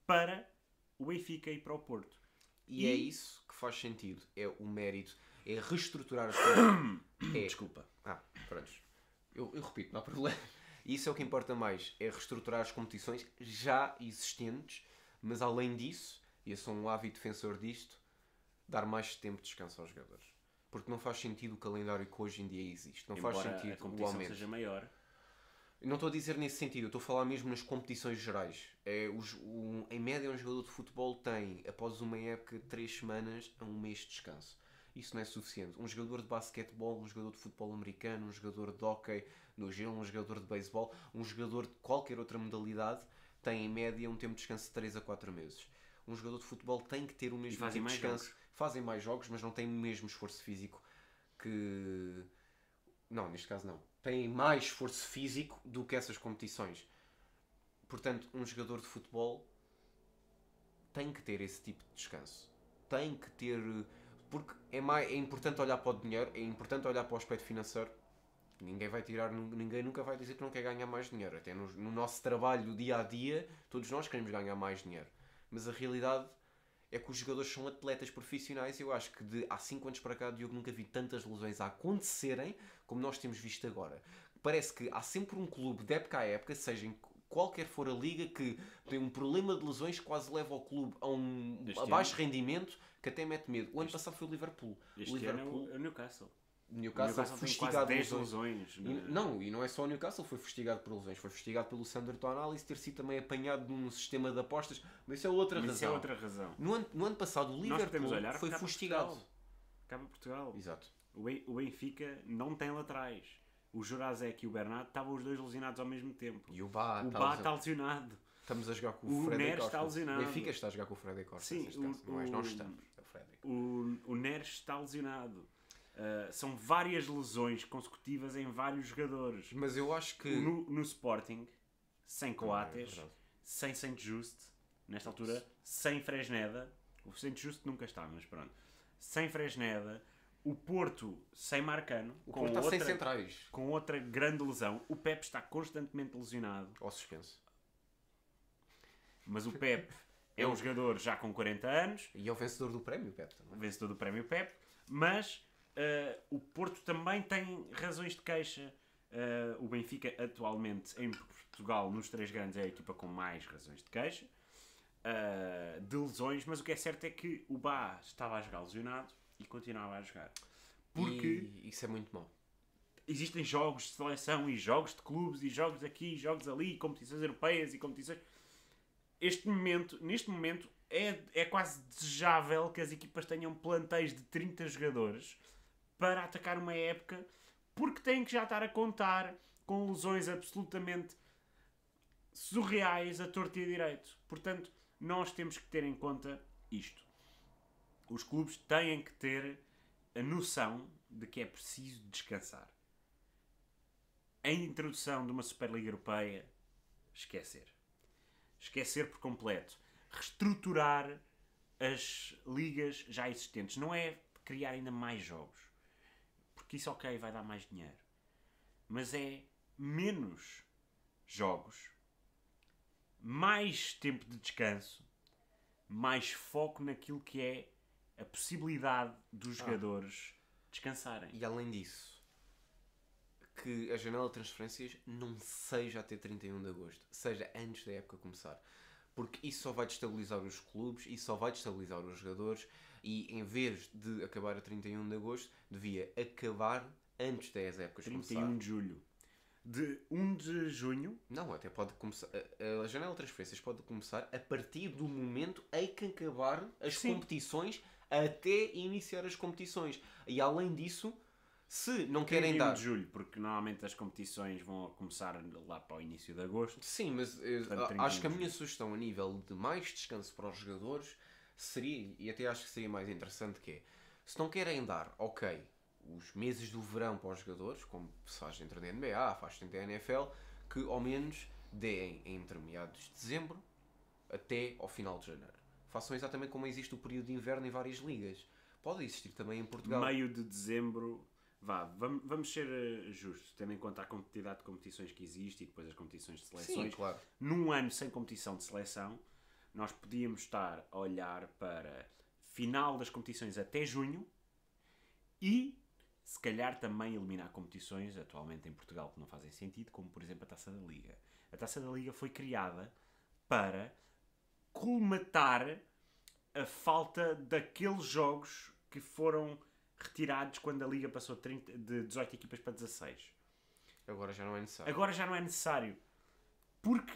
S2: para o Benfica e para o Porto.
S1: E é isso que faz sentido. É o mérito. É reestruturar as coisas.
S2: Desculpa.
S1: Pronto. Eu repito, não há problema. Isso é o que importa mais. É reestruturar as competições já existentes, mas além disso, e eu sou um ávido defensor disto, dar mais tempo de descanso aos jogadores. Porque não faz sentido o calendário que hoje em dia existe. Não
S2: Embora
S1: faz sentido
S2: a competição
S1: o aumento.
S2: seja maior.
S1: Eu não estou a dizer nesse sentido, eu estou a falar mesmo nas competições gerais. Em média, um jogador de futebol tem, após uma época, 3 semanas a 1 mês de descanso. Isso não é suficiente. Um jogador de basquetebol, um jogador de futebol americano, um jogador de hóquei no gelo, um jogador de beisebol, um jogador de qualquer outra modalidade tem, em média, um tempo de descanso de 3 a 4 meses. Um jogador de futebol tem que ter o mesmo tempo de descanso.
S2: Jogos.
S1: Fazem mais jogos, mas não têm o mesmo esforço físico que... Não, neste caso não. Têm mais esforço físico do que essas competições. Portanto, um jogador de futebol tem que ter esse tipo de descanso. Tem que ter... Porque é importante olhar para o dinheiro, é importante olhar para o aspecto financeiro. Ninguém nunca vai dizer que não quer ganhar mais dinheiro. Até no nosso trabalho, dia a dia, todos nós queremos ganhar mais dinheiro. Mas a realidade é que os jogadores são atletas profissionais. Eu acho que há 5 anos para cá, Diogo, nunca vi tantas lesões a acontecerem como nós temos visto agora. Parece que há sempre um clube, de época a época, seja em qualquer for a liga, que tem um problema de lesões que quase leva o clube a baixo rendimento, que até mete medo. O ano passado foi o Liverpool.
S2: Este ano é o Newcastle.
S1: Newcastle foi
S2: tem
S1: fustigado
S2: quase 10
S1: por lesões.
S2: lesões.
S1: E não é só o Newcastle, foi fustigado por lesões. Foi fustigado pelo Sandro Tonali ter sido também apanhado num sistema de apostas. Mas isso é outra razão. No ano passado, o Liverpool foi fustigado.
S2: Acaba Portugal.
S1: Exato.
S2: O Benfica não tem laterais. O Jurasek e o Bernat estavam os dois lesionados ao mesmo tempo.
S1: E o Bá
S2: está lesionado.
S1: Estamos a jogar com
S2: o
S1: Freddy
S2: Neres
S1: Costa.
S2: está lesionado.
S1: O Benfica está a jogar com o Freddy Costa.
S2: Sim,
S1: nós estamos. É o Freddy.
S2: O Neres está lesionado. São várias lesões consecutivas em vários jogadores.
S1: Mas eu acho que...
S2: No Sporting, sem Coates, sem Saint Just, nesta altura, sem Fresneda. O Saint Just nunca está, mas pronto. Sem Fresneda. O Porto sem Marcano.
S1: O Porto está sem centrais.
S2: Com outra grande lesão. O Pepe está constantemente lesionado.
S1: Ao suspenso.
S2: Mas o Pepe é um jogador já com 40 anos.
S1: E é o vencedor do prémio Pepe também.
S2: O vencedor do prémio Pepe. Mas o Porto também tem razões de queixa. O Benfica atualmente em Portugal, nos 3 grandes, é a equipa com mais razões de queixa. De lesões. Mas o que é certo é que o Bá estava a jogar lesionado. E continuava a jogar. Porque
S1: isso é muito mau.
S2: Existem jogos de seleção e jogos de clubes e jogos aqui e jogos ali, e competições europeias e competições... Neste momento é quase desejável que as equipas tenham plantéis de 30 jogadores para atacar uma época, porque têm que já estar a contar com lesões absolutamente surreais a torto e a direito. Portanto, nós temos que ter em conta isto. Os clubes têm que ter a noção de que é preciso descansar. A introdução de uma Superliga Europeia, esquecer. Esquecer por completo. Reestruturar as ligas já existentes. Não é criar ainda mais jogos. Porque isso, ok, vai dar mais dinheiro. Mas é menos jogos mais tempo de descanso, mais foco naquilo que é a possibilidade dos jogadores descansarem.
S1: E além disso, que a janela de transferências não seja até 31 de agosto, seja antes da época começar. Porque isso só vai destabilizar os clubes, isso só vai destabilizar os jogadores, e em vez de acabar a 31 de agosto, devia acabar antes das épocas
S2: 31
S1: começar.
S2: de julho. De 1 de junho,
S1: Não, até pode começar. A janela de transferências pode começar a partir do momento em que acabar as
S2: Sim.
S1: competições até iniciar as competições. E além disso, se não querem
S2: 31
S1: dar.
S2: de julho, porque normalmente as competições vão começar lá para o início de agosto.
S1: Sim, mas
S2: Portanto, 31
S1: acho que a
S2: de
S1: minha
S2: julho.
S1: sugestão a nível de mais descanso para os jogadores seria, e até acho que seria mais interessante, que é, se não querem dar, ok, os meses do verão para os jogadores, como se faz dentro da NBA, faz dentro da NFL, que ao menos deem entre meados de dezembro até ao final de janeiro. Façam exatamente como existe o período de inverno em várias ligas. Pode existir também em Portugal.
S2: Meio de dezembro, vamos ser justos, tendo em conta a quantidade de competições que existe e depois as competições de seleções.
S1: Sim, claro.
S2: Num ano sem competição de seleção, nós podíamos estar a olhar para final das competições até junho e se calhar também eliminar competições atualmente em Portugal que não fazem sentido, como por exemplo a Taça da Liga. A Taça da Liga foi criada para colmatar a falta daqueles jogos que foram retirados quando a Liga passou de 18 equipas para 16.
S1: Agora já não é necessário.
S2: Agora já não é necessário. Porque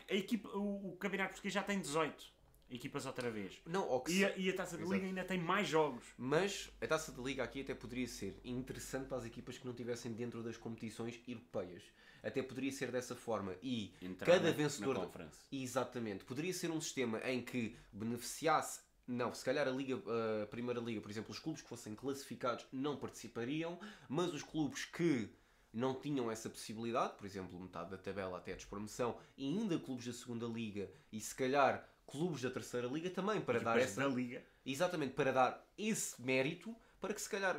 S2: o Campeonato Português já tem 18 equipas outra vez.
S1: Não, ou que
S2: E a Taça da Liga ainda tem mais jogos.
S1: Mas a Taça da Liga aqui até poderia ser interessante para as equipas que não estivessem dentro das competições europeias. Até poderia ser dessa forma. E
S2: Entrar
S1: cada
S2: na
S1: vencedor...
S2: Conference.
S1: Exatamente. Poderia ser um sistema em que beneficiasse... Não, se calhar a Primeira Liga, por exemplo, os clubes que fossem classificados não participariam, mas os clubes que não tinham essa possibilidade, por exemplo, metade da tabela até a despromoção, e ainda clubes da Segunda Liga e se calhar clubes da Terceira Liga também, para dar
S2: Equipas
S1: essa...
S2: da Liga.
S1: Exatamente, para dar esse mérito, para que se calhar,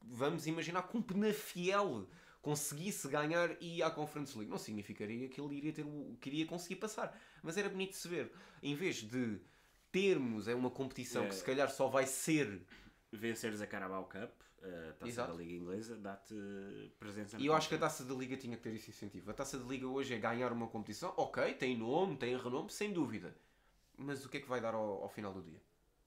S1: vamos imaginar que um Penafiel conseguisse ganhar e ir à Conference League. Não significaria que ele iria que iria conseguir passar, mas era bonito de se ver. Em vez de termos uma competição que se calhar só vai ser...
S2: Venceres a Carabao Cup, a Taça
S1: Exato.
S2: da Liga Inglesa, dá-te presença na
S1: E eu acho que a
S2: Conference.
S1: Taça da Liga tinha que ter esse incentivo. A Taça da Liga hoje é ganhar uma competição, ok, tem nome, tem renome, sem dúvida. Mas o que é que vai dar ao final do dia?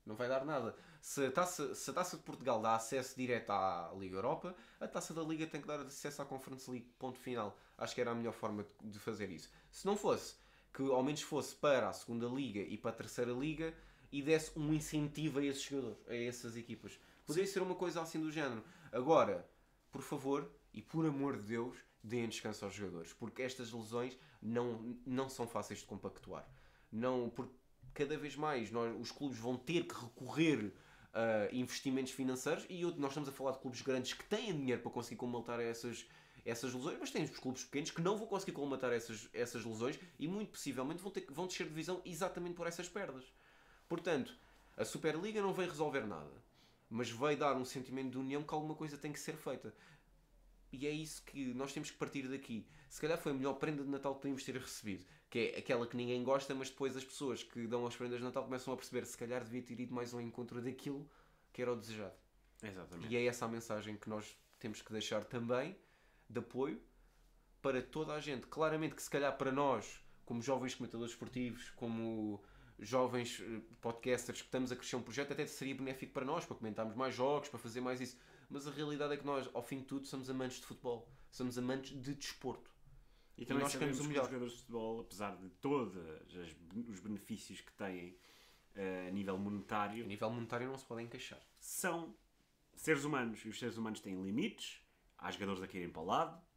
S1: Não vai dar nada. Se a Taça de Portugal dá acesso direto à Liga Europa, a Taça da Liga tem que dar acesso à Conference League, ponto final. Acho que era a melhor forma de fazer isso. Se não fosse, que ao menos fosse para a Segunda Liga e para a Terceira Liga e desse um incentivo a esses jogadores, a essas equipas. Poderia ser uma coisa assim do género. Agora, por favor, e por amor de Deus, deem descanso aos jogadores, porque estas lesões não são fáceis de compactuar. Não, porque cada vez mais os clubes vão ter que recorrer a investimentos financeiros e nós estamos a falar de clubes grandes que têm dinheiro para conseguir colmatar essas lesões, mas temos clubes pequenos que não vão conseguir colmatar essas lesões e muito possivelmente vão descer de divisão exatamente por essas perdas. Portanto, a Superliga não veio resolver nada, mas veio dar um sentimento de união que alguma coisa tem que ser feita. E é isso que nós temos que partir daqui. Se calhar foi a melhor prenda de Natal que podíamos ter recebido, que é aquela que ninguém gosta, mas depois as pessoas que dão as prendas de Natal começam a perceber se calhar devia ter ido mais ao encontro daquilo que era o desejado.
S2: Exatamente.
S1: E é essa a mensagem que nós temos que deixar também de apoio para toda a gente. Claramente que se calhar para nós, como jovens comentadores esportivos, como jovens podcasters que estamos a crescer um projeto, até seria benéfico para nós, para comentarmos mais jogos, para fazer mais isso. Mas a realidade é que nós, ao fim de tudo, somos amantes de futebol. Somos amantes de desporto.
S2: E também
S1: nós
S2: sabemos
S1: queremos o
S2: que os
S1: melhor.
S2: jogadores de futebol, apesar de todos os benefícios que têm a nível
S1: A
S2: monetário,
S1: nível monetário não se podem queixar.
S2: são seres humanos. E os seres humanos têm limites. Há jogadores a caírem para o lado.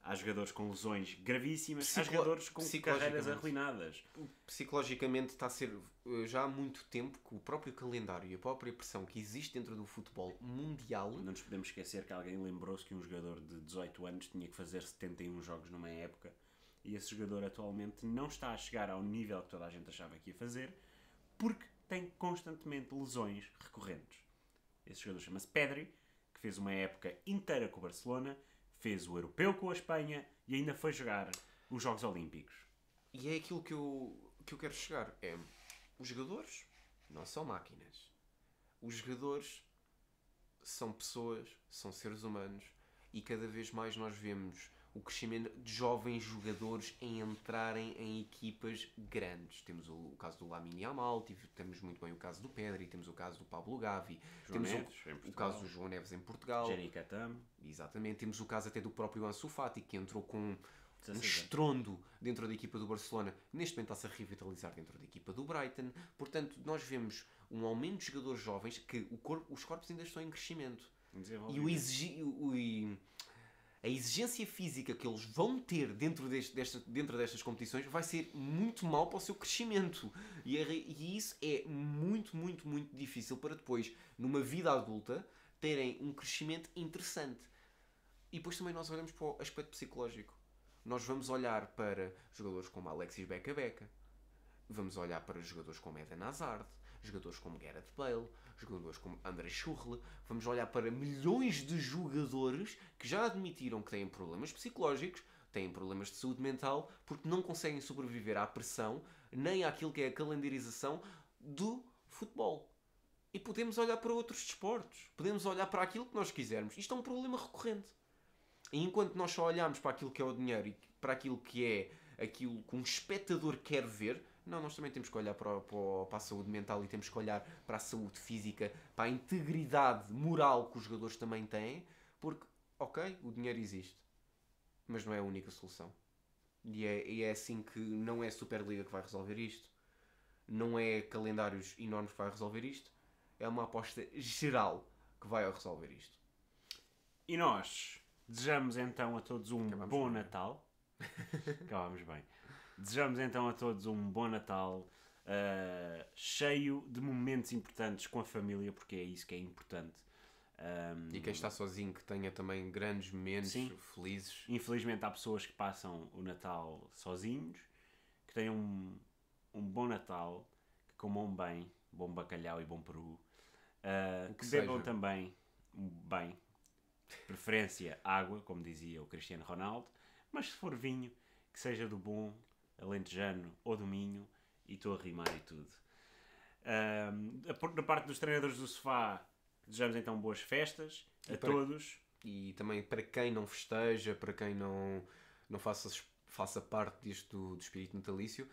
S2: Há jogadores com lesões gravíssimas. Há jogadores com carreiras arruinadas.
S1: Psicologicamente está a ser já há muito tempo que o próprio calendário e a própria pressão que existe dentro do futebol mundial...
S2: Não nos podemos esquecer que alguém lembrou-se que um jogador de 18 anos tinha que fazer 71 jogos numa época e esse jogador atualmente não está a chegar ao nível que toda a gente achava que ia fazer porque tem constantemente lesões recorrentes. Esse jogador chama-se Pedri, que fez uma época inteira com o Barcelona, fez o Europeu com a Espanha e ainda foi jogar os Jogos Olímpicos.
S1: E é aquilo que eu que eu quero chegar é... Os jogadores não são máquinas. Os jogadores são pessoas, são seres humanos e cada vez mais nós vemos o crescimento de jovens jogadores em entrarem em equipas grandes. Temos o caso do Lamine Yamal, temos muito bem o caso do Pedri, temos o caso do Pablo Gavi, temos o caso do João Neves em Portugal.
S2: Jericatam.
S1: Exatamente. Temos o caso até do próprio Ansu Fati, que entrou com um estrondo dentro da equipa do Barcelona. Neste momento está-se a revitalizar dentro da equipa do Brighton. Portanto, nós vemos um aumento de jogadores jovens que os corpos ainda estão em crescimento. E a exigência física que eles vão ter dentro destas competições vai ser muito mau para o seu crescimento. E isso é muito, muito, muito difícil para depois, numa vida adulta, terem um crescimento interessante. E depois também nós olhamos para o aspecto psicológico. Nós vamos olhar para jogadores como Alexis Beca, vamos olhar para jogadores como Eden Hazard, jogadores como Gareth Bale, jogadores como André Schürrle, vamos olhar para milhões de jogadores que já admitiram que têm problemas psicológicos, têm problemas de saúde mental, porque não conseguem sobreviver à pressão, nem àquilo que é a calendarização do futebol. E podemos olhar para outros desportos, podemos olhar para aquilo que nós quisermos. Isto é um problema recorrente. E enquanto nós só olhamos para aquilo que é o dinheiro e para aquilo que é aquilo que um espectador quer ver, não, nós também temos que olhar para a saúde mental e temos que olhar para a saúde física, para a integridade moral que os jogadores também têm, porque, ok, o dinheiro existe, mas não é a única solução. E é assim que não é a Superliga que vai resolver isto, não é calendários enormes que vai resolver isto, é uma aposta geral que vai resolver isto.
S2: E nós desejamos então a todos um bom Natal. Acabámos bem. Desejamos então a todos um bom Natal, cheio de momentos importantes com a família, porque é isso que é importante.
S1: E quem está sozinho que tenha também grandes momentos felizes.
S2: Infelizmente há pessoas que passam o Natal sozinhos, que tenham um bom Natal, que comam bem, bom bacalhau e bom peru, que bebam também bem, de preferência água, como dizia o Cristiano Ronaldo, mas se for vinho, que seja do bom alentejano ou do Minho, e estou a rimar e tudo. Da parte dos treinadores do sofá, desejamos então boas festas a todos.
S1: E também para quem não festeja, para quem não faça parte do espírito natalício,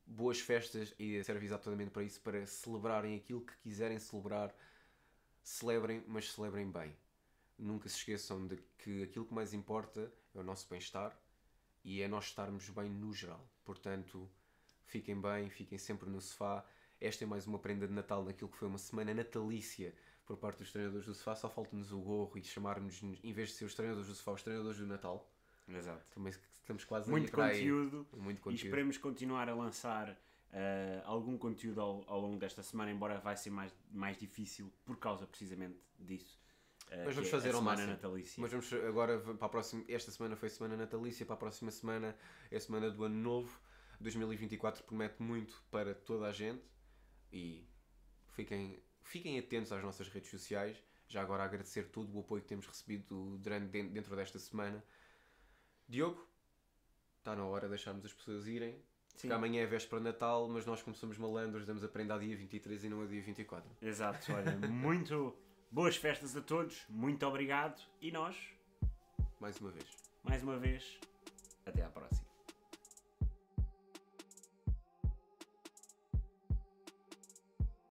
S1: boas festas, e serve exatamente para isso, para celebrarem aquilo que quiserem celebrar. Celebrem, mas celebrem bem. Nunca se esqueçam de que aquilo que mais importa é o nosso bem-estar e é nós estarmos bem no geral. Portanto, fiquem bem, fiquem sempre no sofá. Esta é mais uma prenda de Natal naquilo que foi uma semana natalícia por parte dos treinadores do sofá. Só falta-nos o gorro e chamarmos, em vez de ser os treinadores do sofá, os treinadores do Natal.
S2: Exato.
S1: Também estamos quase
S2: muito conteúdo,
S1: muito conteúdo.
S2: E esperemos continuar a lançar algum conteúdo ao longo desta semana, embora vai ser mais difícil por causa precisamente disso.
S1: Mas vamos fazer ao máximo.
S2: Natalícia.
S1: Mas vamos agora para a próxima. Esta semana foi semana natalícia, para a próxima semana é semana do ano novo. 2024 promete muito para toda a gente e fiquem atentos às nossas redes sociais. Já agora agradecer todo o apoio que temos recebido dentro desta semana. Diogo, está na hora de deixarmos as pessoas irem. Sim. Porque amanhã é véspera de Natal, mas nós, como somos malandros, damos a prenda a dia 23 e não a dia 24.
S2: Exato, olha, muito boas festas a todos, muito obrigado, e nós,
S1: mais uma vez,
S2: até à próxima.